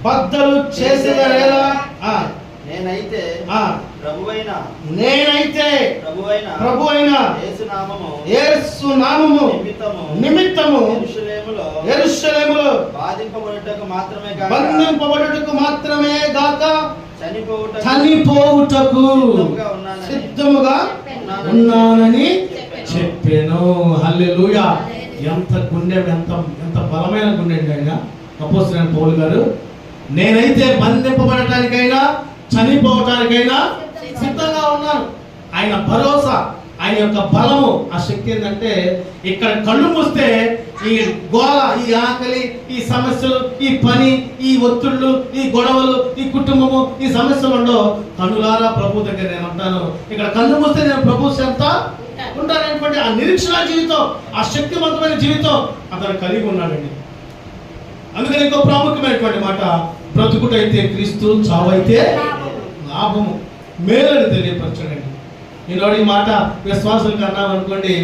బద్దలు చేసేదనేలా నేనైతే ప్రభువైన యేసు నామము నిమిత్తము యెరూషలేములో బంధింపబడుటకు మాత్రమే గాక చనిపోవుటకు సిద్ధముగా ఉన్నానని చెప్పాను. హల్లెలూయా. ఎంత గుండె, ఎంత బలమైన గుండె అండి ఆయన అపోస్తలుడైన పౌలు గారు. నేనైతే బంధింపబడటానికైనా చనిపోవటానికైనా సిద్ధంగా ఉన్నాను. ఆయన భరోసా, ఆయన యొక్క బలము, ఆ శక్తి ఏంటంటే ఇక్కడ కళ్ళు మూస్తే ఈ గోల, ఈ ఆకలి, ఈ సమస్యలు, ఈ పని, ఈ ఒత్తిళ్ళు, ఈ గొడవలు, ఈ కుటుంబము, ఈ సమస్యలు ఉండవు. కన్నులారా ప్రభు దగ్గర నేను ఉంటాను. ఇక్కడ కళ్ళు మూస్తే నేను ప్రభు చెంత ఉంటానటువంటి ఆ నిరీక్షణ జీవితం, ఆ శక్తివంతమైన జీవితం అతను కలిగి ఉన్నాడండి. అందుకని ఇంకో ప్రాముఖ్యమైనటువంటి మాట, బ్రతుకుటైతే క్రీస్తు, చావైతే లాభము, మేలని తెలియపరచండి. ఈనాడు ఈ మాట విశ్వాసులకు అన్నాం అనుకోండి,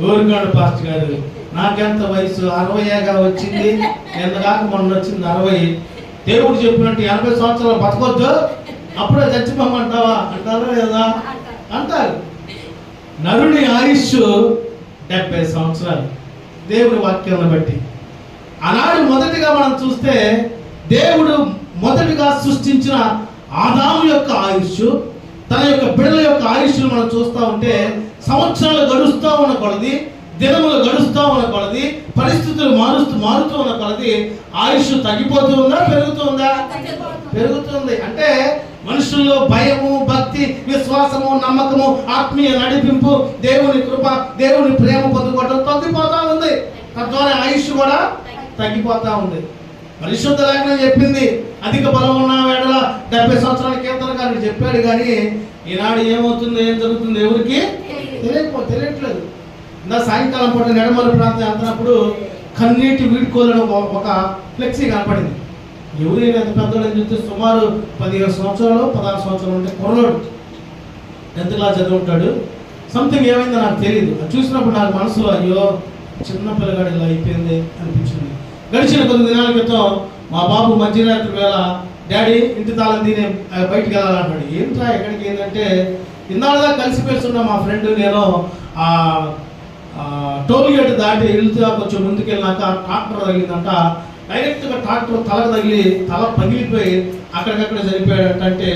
ఊరుకాడు పాస్టర్ గారు నాకెంత వయసు 60గా వచ్చింది, ఎంతగాక మొన్న వచ్చింది 60. దేవుడు చెప్పినట్టు 80 సంవత్సరాలు బతకొద్దు, అప్పుడే చచ్చిపోమంటావా అంటారా లేదా? అంటారు. నరుని ఆయుష్ 70 సంవత్సరాలు దేవుడి వాక్యాన్ని బట్టి. ఆనాడు మొదటిగా మనం చూస్తే దేవుడు మొదటిగా సృష్టించిన ఆదాము యొక్క ఆయుష్, తన యొక్క బిడ్డల యొక్క ఆయుష్ను మనం చూస్తూ ఉంటే సంవత్సరాలు గడుస్తూ ఉన్న కొలది, దినములు గడుస్తూ ఉన్న కొలది, పరిస్థితులు మారుతూ ఉన్న కొలది ఆయుష్ తగ్గిపోతూ ఉందా, పెరుగుతుందా? పెరుగుతుంది. అంటే మనుషుల్లో భయము, భక్తి, విశ్వాసము, నమ్మకము, ఆత్మీయ నడిపింపు, దేవుని కృప, దేవుని ప్రేమ పొందుకోవడం తగ్గిపోతా ఉంది. తద్వారా ఆయుష్ కూడా తగ్గిపోతా ఉంది. పరిశుద్ధ లేఖనం చెప్పింది, అధిక బలం ఉన్న వేళ 70 సంవత్సరాల కీర్తనకారుడు చెప్పాడు. కానీ ఈనాడు ఏమవుతుంది, ఏం జరుగుతుంది ఎవరికి తెలియట్లేదు. ఇందా సాయంకాలం పూట నెడమల ప్రాంతం వెళ్తున్నప్పుడు కన్నీటి వీడుకోలను ఒక ఫ్లెక్సీ కనపడింది. ఎవరైనా ఎంత పెద్దోళ్ళని చూస్తే సుమారు 15 సంవత్సరాలు 16 సంవత్సరాలు ఉంటే కుర్రోడు, 10th క్లాస్ చదువుంటాడు. సంథింగ్ ఏమైందో నాకు తెలియదు. అది చూసినప్పుడు నాకు మనసులో అయ్యో చిన్న పిల్లగాడు ఇలా అయిపోయింది అనిపించింది. గడిచిన కొద్ది దినాల క్రితం మా బాబు మధ్యరాత్రి వేళ డాడీ ఇంటి తాళం తినే బయటికి వెళ్ళాలంటాడు. ఏంట్రా ఎక్కడికి? ఏంటంటే ఇన్నాళ్ళుగా కలిసిపోయి ఉన్న మా ఫ్రెండ్ నేను టోల్ గేట్ దాటి వెళ్తే కొంచెం ముందుకు వెళ్ళినాక ట్రాక్టర్ తగిలిందంట. డైరెక్ట్గా ట్రాక్టర్ తలకు తగిలి తల పగిలిపోయి అక్కడికక్కడ చనిపోయాడంటే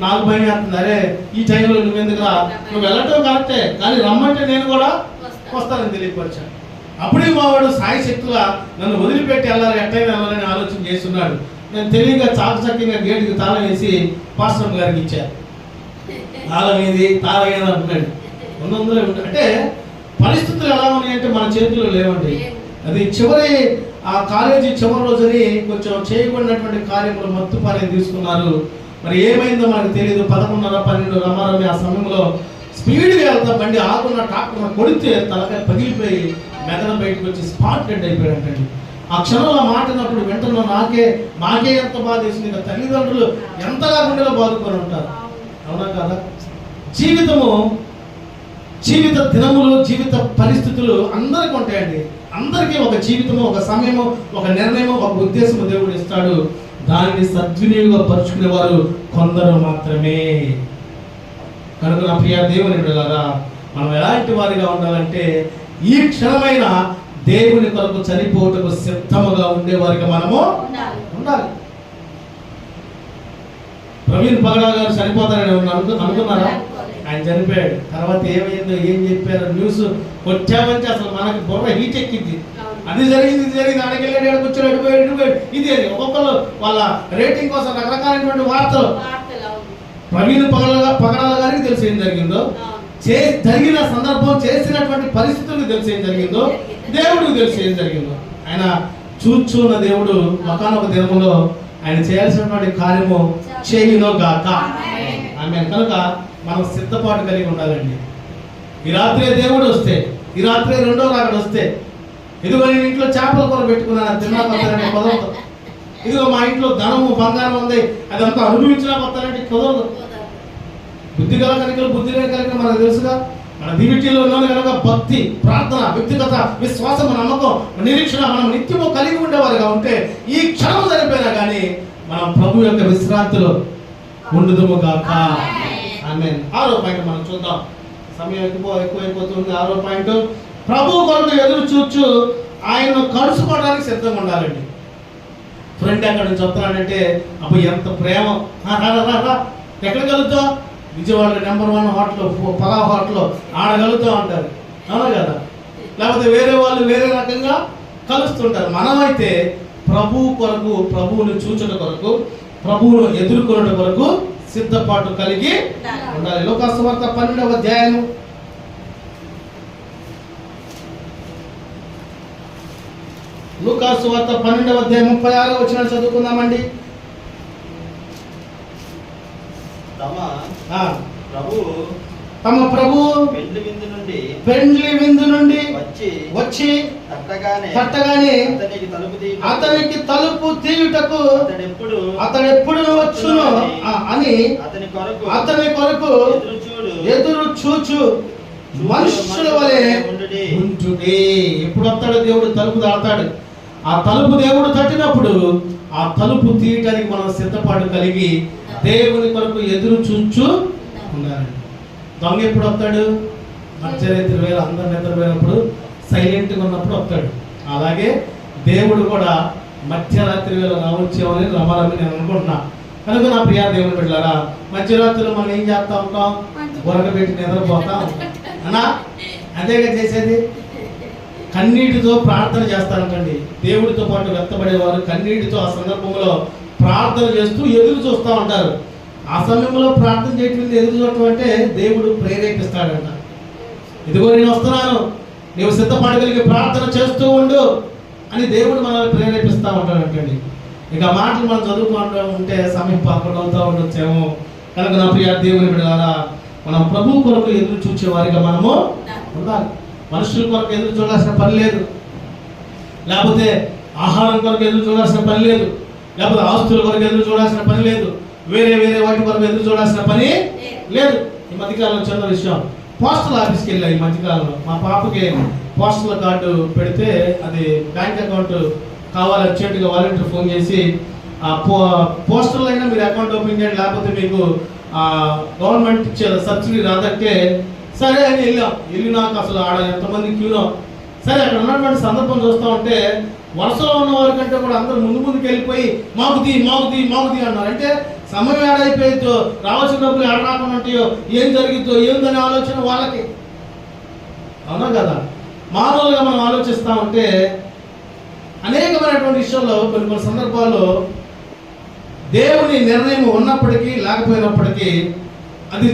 నాకు భయం వేస్తుంది. అరే ఈ టైంలో నువ్వెందుకురా, నువ్వు వెళ్ళటం కరెక్టే కానీ రమ్మంటే నేను కూడా వస్తానని తెలియపరిచాను. అప్పుడే మావాడు సాయి శక్తులా నన్ను వదిలిపెట్టి వెళ్ళాలి, ఎట్టయినా వెళ్ళాలని ఆలోచన చేస్తున్నాడు. నేను తెలియక చాకచక్యంగా గేటుకి తాళం వేసి పాస్టర్ గారికి ఇచ్చాను. తాళం ఏది అంటున్నాడు. 100 అంటే పరిస్థితులు ఎలా ఉన్నాయంటే మన చేతుల్లో లేవండి. అది చివరి ఆ కాలేజీ చివరి రోజుని కొంచెం చేయబడినటువంటి కార్యములు మత్తు పని తీసుకున్నారు. మరి ఏమైందో మనకు తెలియదు. 11:30, 12 రమారమి ఆ సమయంలో స్పీడ్గా వెళ్తా బండి ఆకున్న ట్రాక్టర్ కొడితే తలకాయ పగిలిపోయి మెదడు బయటకు వచ్చి స్పాట్ డెడ్ అయిపోయాడంటండి. ఆ క్షణంలో మాట్లాడినప్పుడు వెంటనే మాకే ఎంత బాధ వేసింది. ఇంకా తల్లిదండ్రులు ఎంతగా గుండెలో బాదుకొని ఉంటారు. అవునా కదా? జీవిత దినములు, జీవిత పరిస్థితులు అందరికీ ఉంటాయండి. అందరికీ ఒక జీవితము, ఒక సమయము, ఒక నిర్ణయము, ఒక ఉద్దేశము దేవుడు ఇస్తాడు. దానిని సద్వినియోగపరుచుకునే వారు కొందరు మాత్రమే. కనుక నా ప్రియ దేవుని బిడ్డలారా, మనం ఎలాంటి వారిగా ఉండాలంటే ఈ క్షణమైన దేవుని కొరకు చనిపోవటకు సిద్ధముగా ఉండేవారిగా మనము ఉండాలి. ప్రవీణ్ పగడా గారు చనిపోతారని అనుకున్నారా? ఆయన చనిపోయాడు. తర్వాత ఏమైందో ఏం చెప్పారో న్యూస్ వచ్చామంటే అసలు మనకి బుర్ర హీట్ ఎక్కింది. అది జరిగింది, ఇది జరిగింది, అడగెళ్ళాడు, కూర్చొని అడిపోయాడు, ఇది అని ఒక్కొక్కరు వాళ్ళ రేటింగ్ కోసం రకరకాలైనటువంటి వార్తలు. ప్రవీణ్ పగడాల గారికి తెలిసి ఏం జరిగిందో, జరిగిన సందర్భం, చేసినటువంటి పరిస్థితులకు తెలిసి ఏం జరిగిందో, దేవుడికి తెలిసి ఏం జరిగిందో. ఆయన చూచున్న దేవుడు ఒకానొక దినములో ఆయన చేయాల్సినటువంటి కార్యము చేయునో గాక. ఆమె కనుక మనం సిద్ధపాటు కలిగి ఉండాలండి. ఈ రాత్రే దేవుడు వస్తే, ఈ రాత్రే రెండో రాకడ వస్తే, ఇదిగో నేను ఇంట్లో చేపల కూర పెట్టుకున్నాను తిన్నాను పదవుతో ఇదిగో మా ఇంట్లో ధనము బంగారం ఉంది అదంతా అనుభవించినా పోతానంటే కుదరదు. బుద్ధి గల కనుక బుద్ధి లేని కనుక మనకు తెలుసుగా. మన దివిటీలో కనుక భక్తి, ప్రార్థన, వ్యక్తిగత విశ్వాసం, నమ్మకం, నిరీక్షణ మనం నిత్యము కలిగి ఉండేవారుగా ఉంటే ఈ క్షణం సరిపోయినా కానీ మనం ప్రభు యొక్క విశ్రాంతిలో ఉండుదుము గాక. ఆమేన్. 6వ పాయింట్ మనం చూద్దాం, సమయం ఎక్కువైపోతుంది. 6వ పాయింట్, ప్రభు కొరకు ఎదురు చూచు ఆయన కలుసుకోవడానికి సిద్ధంగా ఉండాలండి. ఫ్రెండ్ ఎక్కడ నుంచి వస్తున్నాడంటే అప్పుడు ఎంత ప్రేమ, ఎక్కడ కలుగుతాం? విజయవాడలో నెంబర్ 1 హోటల్ పలా హోటల్లో ఆడగలుగుతాం అంటారు, అవునా కదా? లేకపోతే వేరే వాళ్ళు వేరే రకంగా కలుస్తుంటారు. మనమైతే ప్రభువు కొరకు, ప్రభువుని చూచుట కొరకు, ప్రభువును ఎదుర్కొనట కొరకు సిద్ధపాటు కలిగి ఉండాలి. లూకాసు వార్త 12వ అధ్యాయం లూకాసు వార్త 12వ అధ్యాయం 36వ వచనం చదువుకుందామండి. తమ ప్రభు పెండ్లి విందు నుండి వచ్చి తట్టగానే అతనికి తలుపు తీయుటకు అతడెప్పుడు వచ్చును అని అతని కొరకు ఎదురు చూచు మనుషుల వలె ఉంటుడే. ఎప్పుడు వస్తాడు దేవుడు? తలుపు తాడతాడు. ఆ తలుపు దేవుడు తట్టినప్పుడు ఆ తలుపు తీయటానికి మనం సిద్ధపాటు కలిగి దేవుని కొరకు ఎదురు చూచు ఉండాలండి. దొంగ ఎప్పుడు వస్తాడు? మధ్యరాత్రి వేళ అందరు నిద్రపోయినప్పుడు, సైలెంట్గా ఉన్నప్పుడు వస్తాడు. అలాగే దేవుడు కూడా మధ్యరాత్రి వేళ రావచ్చేమని రమారమి నేను అనుకుంటున్నా. కనుక నా ప్రియా దేవుని బిడ్డలారా, మధ్యరాత్రిలో మనం ఏం చేస్తూ ఉంటాం? బొరకబెట్టి నిద్రపోతాం అన్నా, అదేగా చేసేది. కన్నీటితో ప్రార్థన చేస్తారంటండి. దేవుడితో పాటు వ్యక్తపడేవారు కన్నీటితో ఆ సందర్భంలో ప్రార్థన చేస్తూ ఎదురు చూస్తూ ఉంటారు. ఆ సమయంలో ప్రార్థన చేయటం ఎదురు చూడటం అంటే దేవుడు ప్రేరేపిస్తాడంట. ఇదిగో నేను వస్తున్నాను, నీవు సిద్ధపాటు కలిగి ప్రార్థన చేస్తూ ఉండు అని దేవుడు మనల్ని ప్రేరేపిస్తూ ఉంటాడంటండి. ఇక మాటలు మనం చదువుకుంటూ ఉంటే సమయం పాపం అవుతూ ఉండొచ్చేమో. కనుక నా ప్రియ దేవుని బిడ్డలారా, మనం ప్రభు కొరకు ఎదురు చూచే వారిగా మనము ఉండాలి. మనుషుల కొరకు ఎదురు చూడాల్సిన పని లేదు, లేకపోతే ఆహారం కొరకు ఎదురు చూడాల్సిన పని లేదు, లేకపోతే ఆస్తుల కొరకు ఎదురు చూడాల్సిన పని లేదు, వేరే వేరే వాటి కొరకు ఎదురు చూడాల్సిన పని లేదు. ఈ మధ్యకాలంలో చిన్న విషయం, పోస్టల్ ఆఫీస్కి వెళ్ళా ఈ మధ్యకాలంలో. మా పాపకి పోస్టల్ కార్డు పెడితే అది బ్యాంక్ అకౌంట్ కావాలి అర్జెంటుగా వాలంటీర్ ఫోన్ చేసి పోస్టల్ అయినా మీరు అకౌంట్ ఓపెన్ చేయండి, లేకపోతే మీకు గవర్నమెంట్ ఇచ్చే సబ్సిడీ రాదంటే సరే అని వెళ్ళినాక అసలు ఆడ ఎంతమంది క్యూనో. సరే అక్కడ ఉన్నటువంటి సందర్భం చూస్తూ ఉంటే వరుసలో ఉన్న వారి కంటే కూడా అందరూ ముందుకు వెళ్ళిపోయి మాకుది మాకుది మాకుది అన్నారు. అంటే సమయం ఏడైపోయిద్దో, రావాల్సిన డబ్బులు ఏడ రాకుండా ఉంటాయో, ఏం జరిగిద్దో ఏందని ఆలోచన వాళ్ళకి, అవునా కదా? మానవులుగా మనం ఆలోచిస్తూ ఉంటే అనేకమైనటువంటి విషయాల్లో కొన్ని సందర్భాల్లో దేవుని నిర్ణయం ఉన్నప్పటికీ లేకపోయినప్పటికీ అది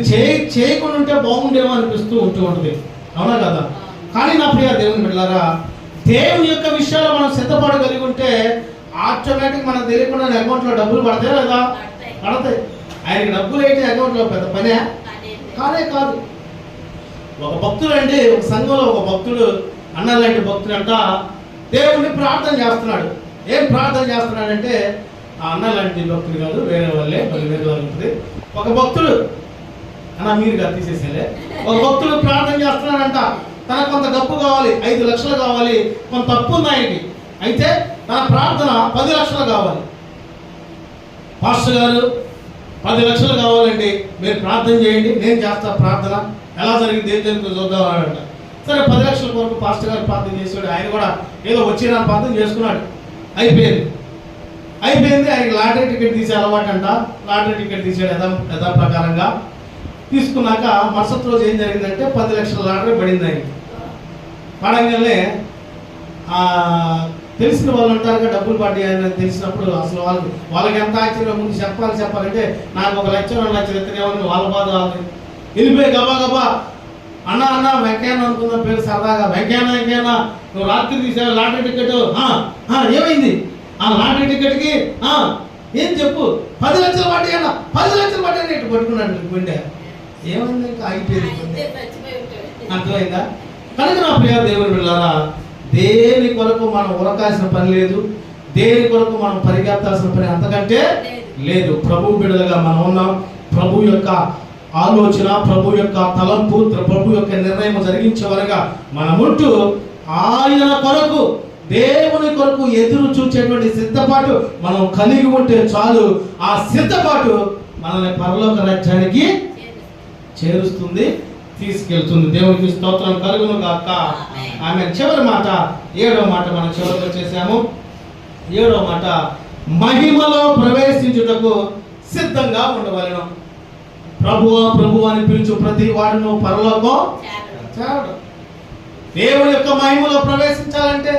చేయకుండా ఉంటే బాగుండేమో అనిపిస్తూ ఉంటుంది, అవునా కదా? కానీ నా ప్రియ దేవుని బిడ్డలారా, దేవుని యొక్క విషయాలు మనం సిద్ధపాటు కలిగి ఉంటే ఆటోమేటిక్ మనకు తెలియకుండా అకౌంట్లో డబ్బులు పడతాయి లేదా? పడతాయి. ఆయనకి డబ్బులు అయితే అకౌంట్లో పెద్ద పనే కాదే కాదు. ఒక భక్తుడు అండి, ఒక సంఘంలో ఒక భక్తుడు అన్నలాంటి భక్తుడు అంట దేవుడిని ప్రార్థన చేస్తున్నాడు. ఏం ప్రార్థన చేస్తున్నాడంటే ఆ అన్నలాంటి భక్తుడు కాదు, వేరే వాళ్ళే, మళ్ళీ వేరే వాళ్ళు ఉంటుంది. ఒక భక్తుడు అన్న మీరు కాదు తీసేసేలే, ఒక భక్తుడు ప్రార్థన చేస్తున్నాడంట. తనకు కొంత డబ్బు కావాలి, 5 లక్షలు కావాలి, కొంత తప్పు ఉంది ఆయనకి. అయితే తన ప్రార్థన 10 లక్షలు కావాలి. పాస్టర్ గారు 10 లక్షలు కావాలండి, మీరు ప్రార్థన చేయండి, నేను చేస్తా ప్రార్థన, ఎలా జరిగింది ఏం జరిగిందో చూద్దాం అన్నాడంట. సరే 10 లక్షల కొరకు పాస్టర్ గారు ప్రార్థన చేసాడు. ఆయన కూడా ఏదో వచ్చిన ప్రార్థన చేసుకున్నాడు. అయిపోయింది. ఆయనకి లాటరీ టికెట్ తీసే అలవాటు అంట. లాటరీ టికెట్ తీసాడు యథా ప్రకారంగా. తీసుకున్నాక మరుసటి రోజు ఏం జరిగిందంటే 10 లక్షల లాటరీ పడింది ఆయనకి. పడంగానే తెలిసిన వాళ్ళు ఉంటారుగా, డబ్బులు పడ్డాయి అని తెలిసినప్పుడు అసలు వాళ్ళకి ఎంత ఆశ్చర్యం ముందు చెప్పాలంటే నాకు 1 లక్ష 2 లక్షలు ఎత్తనేమని వాళ్ళ బాధ వాళ్ళని వెళ్ళిపోయి గబా అన్న వెంకయ్య అనుకుందాం పేరు సరదాగా, వెంకయ్య నువ్వు రాత్రి తీసావు లాటరీ టికెట్, ఏమైంది ఆ లాటరీ టికెట్కి ఏం చెప్పు, 10 లక్షలు పడ్డాయి అన్న, 10 లక్షలు పడ్డాయి ఇటు పట్టుకున్నాడు గుండె. ఏమైంది ఇంకా ఆగిపోయింది, అర్థమైందా? కనుక నా ప్రియ దేవుని బిడ్డలారా, దేని కొరకు మనం ఉరకాల్సిన పని లేదు, దేని కొరకు మనం పరిగెత్తాల్సిన పని అంతకంటే లేదు. ప్రభు బిడ్డలుగా మనం ఉన్నాం. ప్రభు యొక్క ఆలోచన, ప్రభు యొక్క తలంపు, ప్రభు యొక్క నిర్ణయం జరిగించే వరగా మనముంటూ ఆయన కొరకు, దేవుని కొరకు ఎదురు చూచేటువంటి సిద్ధపాటు మనం కలిగి ఉంటే చాలు. ఆ సిద్ధపాటు మనల్ని పరలోక రాజ్యానికి చేరుస్తుంది, తీసుకెళ్తుంది. దేవునికి స్తోత్రం కలుగును గాక. ఆమె చివరి మాట, 7వ మాట మనం చివరికి వచ్చేసాము. 7వ మాట, మహిమలో ప్రవేశించుటకు సిద్ధంగా ఉండవలెను. ప్రభువా ప్రభువా అని పిలుచు ప్రతి వాడును పరలోకం చేరడు. దేవుని యొక్క మహిమలో ప్రవేశించాలంటే,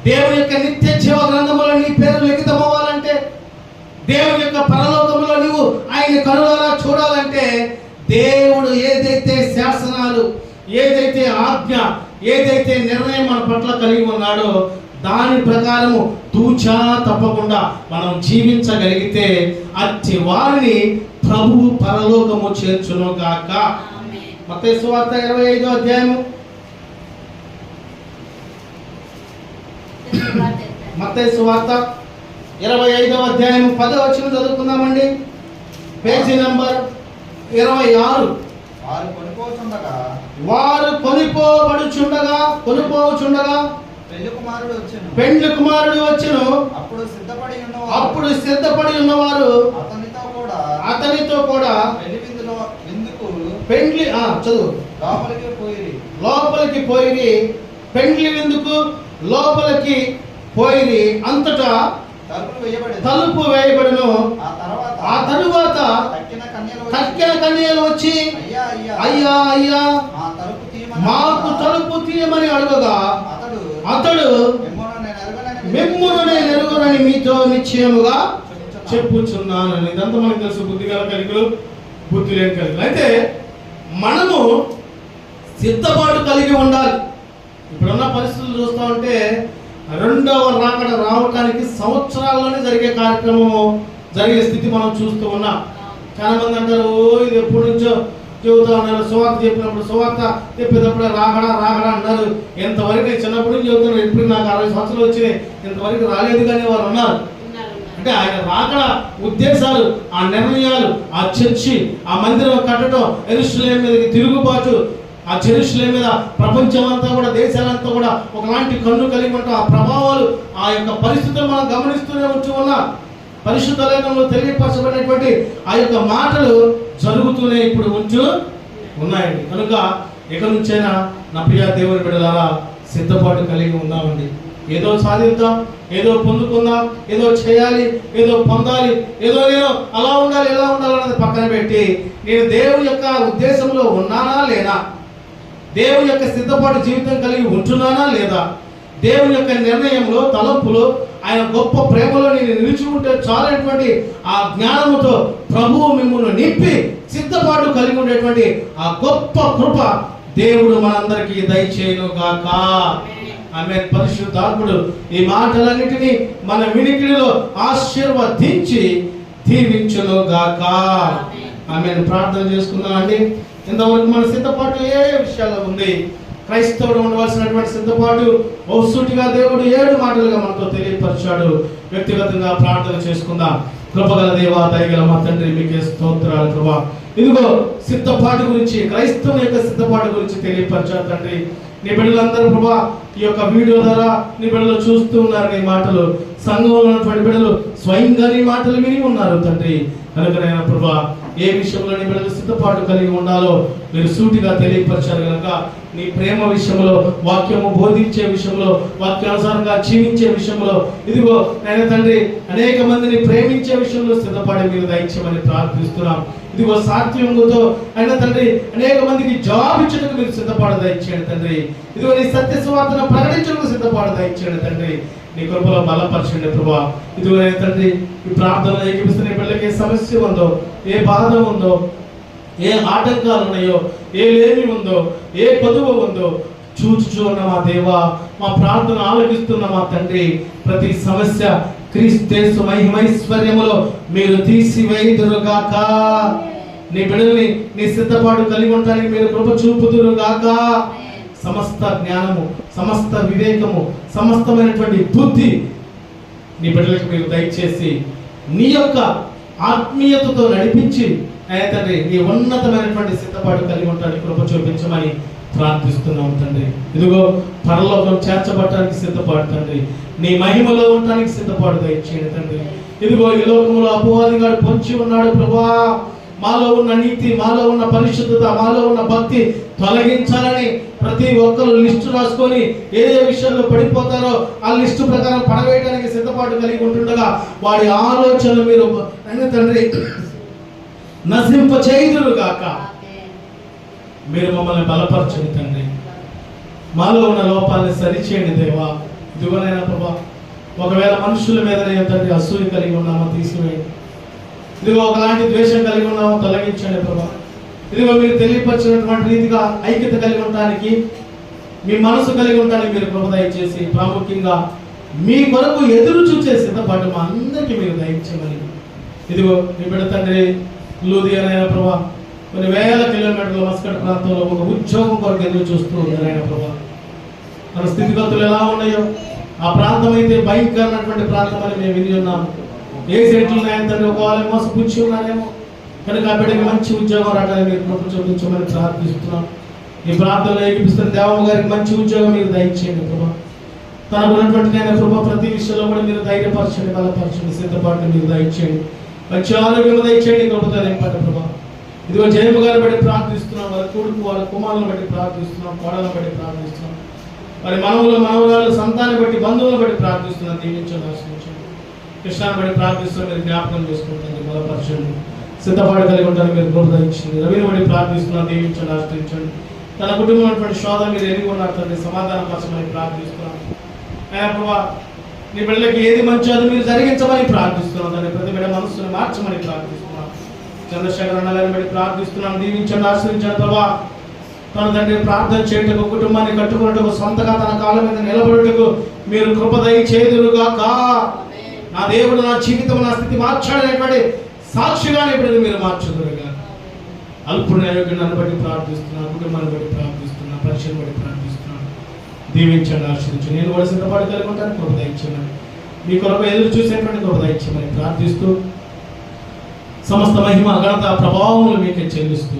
దేవుని యొక్క నిత్య జీవ గ్రంథములో నీ పేరు లిఖితమవ్వాలంటే, దేవుని యొక్క పరలోకములో నీవు ఆయన కనులారా చూడాలంటే, దేవుడు ఏదైతే శాసనాలు, ఏదైతే ఆజ్ఞ, ఏదైతే నిర్ణయం మన పట్ల కలిగి ఉన్నాడో దాని ప్రకారము తూచా తప్పకుండా మనం జీవించగలిగితే అట్టి వారిని ప్రభువు పరలోకము చేర్చును గాక. మత్తయి సువార్త 25వ అధ్యాయము, మత్తయి సువార్త 25వ అధ్యాయం 10వ వచనం చదువుకుందామండి. Page number 26. వారు కొనిపోవచుండగా పెండ్లి కుమారుడు వచ్చెను. అప్పుడు సిద్ధపడి ఉన్నవారు అతనితో కూడా పెండ్లి చదువు లోపలికి పోయిరి. పెండ్లి విందుకు లోపలికి పోయిరి. అంతటా తలుపు వేయబడును. ఆ తరువాత తక్కిన కన్యలు వచ్చి, అయ్యా అయ్యా మాకు తలుపు తీయమని అడగగా అతడు, మిమ్మును నేను ఎరుగనని మీతో నిశ్చయముగా చెప్పుచున్నాను. ఇదంతా మనకు తెలుసు. బుద్ధి గల కలిగులు, బుద్ధి లేని కలిగులు. అయితే మనము సిద్ధపాటు కలిగి ఉండాలి. ఇప్పుడున్న పరిస్థితులు చూస్తూ ఉంటే రెండవ రాకడ రావటానికి సంవత్సరాల్లోనే జరిగే కార్యక్రమం, జరిగే స్థితి మనం చూస్తూ ఉన్నాం. చాలా మంది అంటారు, ఇది ఎప్పటి నుంచో చెబుతా ఉన్నారు. సువార్త చెప్పినప్పుడు, సువార్త చెప్పేటప్పుడు రాకడా అన్నారు. ఎంతవరకు నేను చిన్నప్పటి నుంచి చెబుతున్నాను. ఇప్పుడు నాకు 60 సంవత్సరాలు వచ్చినాయి, ఇంతవరకు రాలేదు కానీ వారు ఉన్నారు. అంటే ఆయన రాకడ ఉద్దేశాలు, ఆ నిర్ణయాలు, ఆ చర్చి, ఆ మందిరం కట్టడం, యెరూషలేము మీదకి తిరుగుబాటు, ఆ జెరూసలేము మీద ప్రపంచం అంతా కూడా, దేశాలంతా కూడా ఒకలాంటి కన్ను కలిగి ఉంటాం. ఆ ప్రభావాలు, ఆ యొక్క పరిస్థితులు మనం గమనిస్తూనే ఉంటూ ఉన్నాం. పరిశుద్ధ లేఖనంలో తెలియపరచబడినటువంటి ఆ యొక్క మాటలు జరుగుతూనే ఇప్పుడు ఉంటూ ఉన్నాయండి. కనుక ఇక నుంచైనా నా ప్రియ దేవుని బిడ్డలారా సిద్ధపాటు కలిగి ఉందామండి. ఏదో సాధిద్దాం, ఏదో పొందుకుందాం, ఏదో చేయాలి, ఏదో పొందాలి, ఏదో నేను అలా ఉండాలి ఎలా ఉండాలన్నది పక్కన పెట్టి, నేను దేవుని యొక్క ఉద్దేశంలో ఉన్నానా లేనా, దేవుని యొక్క సిద్ధపాటు జీవితం కలిగి ఉంటున్నానా లేదా, దేవుని యొక్క నిర్ణయంలో, తలంపులో, ఆయన గొప్ప ప్రేమలో నేను నిలిచి ఉంటే చాలైనటువంటి ఆ జ్ఞానముతో ప్రభువు మిమ్మల్ని నింపి సిద్ధపాటు కలిగి ఉండేటువంటి ఆ గొప్ప కృప దేవుడు మనందరికీ దయచేయును గాక. ఆమె పరిశుద్ధాత్ముడు ఈ మాటలన్నిటినీ మన వినికిడిలో ఆశీర్వదించి దీవించును గాక. ఆమెను ప్రార్థన చేసుకుందామండి. ఇంతవరకు మన సిద్ధపాటు ఏ విషయాల్లో ఉంది? క్రైస్తవుడు ఉండవలసినటువంటి సిద్ధపాటు సూటిగా దేవుడు 7 మాటలుగా మనతో తెలియపరిచాడు. వ్యక్తిగతంగా ప్రార్థన చేసుకుందాం. కృపగల దేవా, దయగల మా తండ్రి, మీకే స్తోత్రాలు ప్రభా. ఇదిగో సిద్ధపాటు గురించి, క్రైస్తవుని యొక్క సిద్ధపాటు గురించి తెలియపరిచారు తండ్రి. నీ బిడ్డలందరూ ప్రభా ఈ యొక్క వీడియో ద్వారా నీ బిడ్డలు చూస్తూ ఉన్నారు. నీ మాటలు సంఘంలో ఉన్నటువంటి బిడ్డలు స్వయంగా నీ మాటలు విని ఉన్నారు తండ్రి. కనుకనైనా ప్రభా ఏ విషయంలో నీ బిడ్డలు సిద్ధపాటు కలిగి ఉండాలో మీరు సూటిగా తెలియపరిచారు. కనుక నీ ప్రేమ విషయంలో, వాక్యము బోధించే విషయంలో, వాక్యానుసారంగా జీవించే విషయంలో, ఇదిగో నేను తండ్రి అనేక మందిని ప్రేమించే విషయంలో సిద్ధపడి మీరు దయచేయమని ప్రార్థిస్తున్నాం. ఇదిగో సాత్వికముతో అయినా తండ్రి అనేక మందికి జవాబు ఇచ్చడానికి మీరు సిద్ధపాటు దయచేయండి తండ్రి. ఇదిగో నీ సత్య సువార్తను ప్రకటించడానికి సిద్ధపాటు దయచేయండి తండ్రి. నీ కృపలో బలపరచండి ప్రభా. ఇదిగో తండ్రి ఈ ప్రార్థనలో ఏకీపిస్తున్న పిల్లలకి ఏ సమస్య ఉందో, ఏ బాధ ఉందో, ఏ ఆటంకాలు ఉన్నాయో, ఏ లేమి ఉందో, ఏ కొదువ ఉందో చూచుచూ ఉన్న మా దేవా, మా ప్రార్థన ఆలకిస్తున్న మా తండ్రి, ప్రతి సమస్య క్రీస్తు మహిమైశ్వర్యములో మీరు తీసివేయుదురుగాక. నీ బిడ్డల్ని నీ సిద్ధపాటు కలిగి ఉండడానికి మీరు కృప చూపుదురుగాక. సమస్త జ్ఞానము, సమస్త వివేకము, సమస్తమైనటువంటి బుద్ధి నీ బిడ్డలకు మీరు దయచేసి నీ యొక్క ఆత్మీయతతో నడిపించి అయ్యా తండ్రి నీ ఉన్నతమైనటువంటి సిద్ధపాటు కలిగి ఉండడానికి కృప చూపించమని ప్రార్థిస్తున్నాం తండ్రి. ఇదిగో పరలోకం చేర్చబడటానికి సిద్ధపాటు తండ్రి, నీ మహిమలో ఉండడానికి సిద్ధపాటు దయచేయండి తండ్రి. ఇదిగో ఈ లోకంలో అపవాదిగాడు పొంచి ఉన్నాడు ప్రభువా, మాలో ఉన్న నీతి, మాలో ఉన్న పరిశుద్ధత, మాలో ఉన్న భక్తి తొలగించాలని ప్రతి ఒక్కరు లిస్టు రాసుకొని ఏ విషయంలో పడిపోతారో ఆ లిస్టు ప్రకారం పడవేయడానికి సిద్ధపాటు కలిగి ఉంటుండగా వాడి ఆలోచనలు మీరు తండ్రి నశింప చేయుదురు గాక. మీరు మమ్మల్ని బలపరచండి తండ్రి, మాలో ఉన్న లోపాన్ని సరిచేయండి దేవా. ఇదిగోనైనా ప్రభా, ఒకవేళ మనుషుల మీదనే తండ్రి అసూయ కలిగి ఉన్నామో తీసివేయండి. ఇదిగో ఒకలాంటి ద్వేషం కలిగి ఉన్నామో తొలగించండి ప్రభా. ఇదిగో మీరు తెలియపరిచినటువంటి రీతిగా ఐక్యత కలిగి ఉండడానికి, మీ మనసు కలిగి ఉండడానికి మీరు కృప దయచేసి, ప్రాముఖ్యంగా మీ కొరకు ఎదురు చూసే సిద్ధపాటు మా అందరికీ మీరు దయచేయమని. ఇదిగో మీ బిడ్డ తండ్రి లూదియానైనా ప్రభా, కొన్ని వేల కిలోమీటర్ల మస్కట్ ప్రాంతంలో ఒక ఉద్యోగం కొరకు ఎదురు చూస్తూ ఉన్నారైనా ప్రభా. మన స్థితిగతులు ఎలా ఉన్నాయో, ఆ ప్రాంతం అయితే భయంకరమైనటువంటి ప్రాంతం అని మేము విని ఉన్నాము. ఏ సెట్లు ఉన్నాయని తండ్రి ఒకవేళ మోసపుచ్చి ఉన్నారేమో, కనుక ఆ బిడ్డకి మంచి ఉద్యోగం రావడానికి మీరు కృప చూపించమని ప్రార్థిస్తున్నాం. ఈ ప్రాంతంలో ఏగిపిస్తున్న దేవమ్మ గారికి మంచి ఉద్యోగం మీరు దయచేయండి ప్రభా. తనకు ఉన్నటువంటి నేను ప్రభా ప్రతి విషయంలో కూడా మీరు ధైర్యపరచండి, బలపరచండి, సిద్ధపాటుని మీరు దయచేయండి, మంచి ఆరోగ్యం దయచేయండి, కృపతో నింపండి ప్రభా. ఇదిగో జయమ్మ గారిని బట్టి ప్రార్థిస్తున్నాం, వాళ్ళ కొడుకు వాళ్ళ కుమారులను బట్టి ప్రార్థిస్తున్నాం, కోడలను బట్టి ప్రార్థిస్తున్నాం, మరి మనవులు మనవరాలు సంతాన్ని బట్టి బంధువులను బట్టి ప్రార్థిస్తున్నాం. దీవించండి, ఆశ్రయించండి. కృష్ణాన్ని బట్టి ప్రార్థిస్తున్నాం, మీరు జ్ఞాపకం చేసుకుంటుంది, బలపరచండి, సిద్ధపాటు కలిగి ఉంటాను మీరు ప్రోత్సహించండి. రవిని బట్టి ప్రార్థిస్తున్నాం, దీవించండి, ఆశ్రయించండి. తన కుటుంబం శోధన మీరు ఎరిగి ఉన్నారు తండ్రి, సమాధానం పరచమని ప్రార్థిస్తున్నాం. అయ్యా ప్రభా, నీ బిడ్డలకి ఏది మంచి అది మీరు జరిగించమని ప్రార్థిస్తున్నాం తండ్రి. ప్రతి బిడ్డ మనస్సును మార్చమని ప్రార్థిస్తున్నాం. చంద్రశేఖర్ అన్న గారిని బట్టి ప్రార్థిస్తున్నాం, దీవించండి, ఆశ్రయించండి ప్రభా. తన తండ్రి ప్రార్థన చేయటకు, కుటుంబాన్ని కట్టుకున్నట్టుకు, సొంతగా తన కాళ్ళ మీద నిలబడుటకు మీరు కృప దయచేయుదురుగాక. నా దేవుడు నా జీవితం, నా స్థితి మార్చాడనేటువంటి సాక్షిగా ఇప్పుడు మీరు మార్చుదురుగా. అల్పుని అయోగ్యాన్ని బట్టి ప్రార్థిస్తున్నాను, కుటుంబాన్ని బట్టి ప్రార్థిస్తున్నాను, పరీక్షను బట్టి ప్రార్థిస్తున్నాను, దీవించండి, ఆశ్రయించండి. నేను కూడా సిద్ధపాటు కలిగి ఉంటాను, కృప దయచేయమని, మీ కొరకు ఎదురు చూసేటువంటి కృప దయచేయమని ప్రార్థిస్తూ, సమస్త మహిమ ఘనత ప్రభావములు మీకే చెల్లిస్తూ,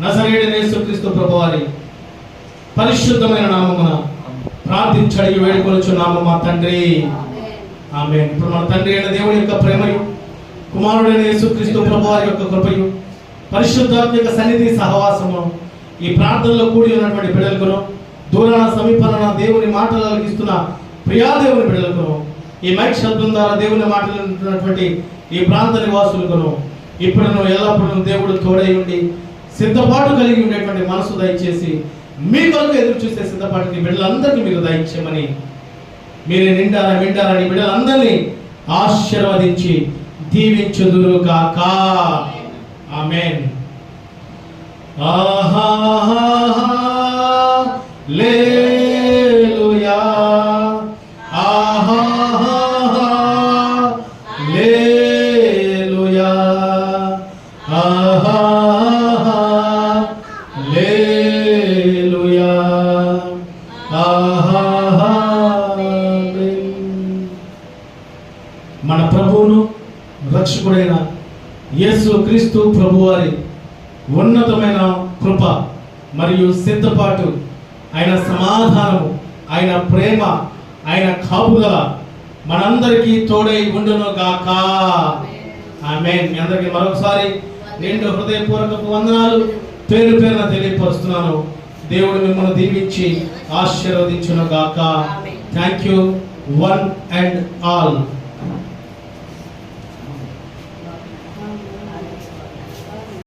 నజరేయుడైన యేసుక్రీస్తు ప్రభువారి పరిశుద్ధమైన నామమున ప్రార్థించి అడిగి వేడుకొనుచున్నాము మా తండ్రి, ఆమేన్. ఇప్పుడు మన తండ్రి అయిన దేవుని యొక్క ప్రేమయు, కుమారుడైన యేసుక్రీస్తు ప్రభువారి యొక్క కృపయు, పరిశుద్ధాత్మ యొక్క సన్నిధి సహవాసము ఈ ప్రార్థనలో కూడి ఉన్నటువంటి బిడ్డలకును, దూరాన సమీపాన దేవుని మాటలు అలిగిస్తున్న ప్రియా దేవుని బిడ్డలకును, ఈ మైక్ శబ్దం ద్వారా దేవుని మాటలు వింటున్నటువంటి ఈ ప్రాంత నివాసులకును ఇప్పుడు ఎల్లప్పుడూ దేవుడు తోడై ఉండి సిద్ధపాటు కలిగి ఉండేటువంటి మనసు దయచేసి, మీ కొరకు ఎదురు చూసే సిద్ధపాటుకి బిడ్డలందరికీ మీరు దయచేయమని, మీరే నిండారా వింటారని బిడ్డలందరినీ ఆశీర్వదించి దీవించుదురుగాక. ఆమేన్. హల్లెలూయా, హల్లెలూయా, హల్లెలూయా, ఆమేన్. మన ప్రభువును రక్షకుడైన యేసు క్రీస్తు ప్రభువారి ఉన్నతమైన కృప మరియు సిద్ధపాటు, ఆయన సమాధానము, ఆయన ప్రేమ, ఆయన కాపుదల మనందరికీ తోడై ఉండును గాక. ఆమేన్. మీ అందరికీ మరొకసారి నిండు హృదయపూర్వక వందనాలు పేరు పేరున తెలియపరుస్తున్నాను. దేవుడు మిమ్మల్ని దీవించి ఆశీర్వదించును గాక. Thank you one and all.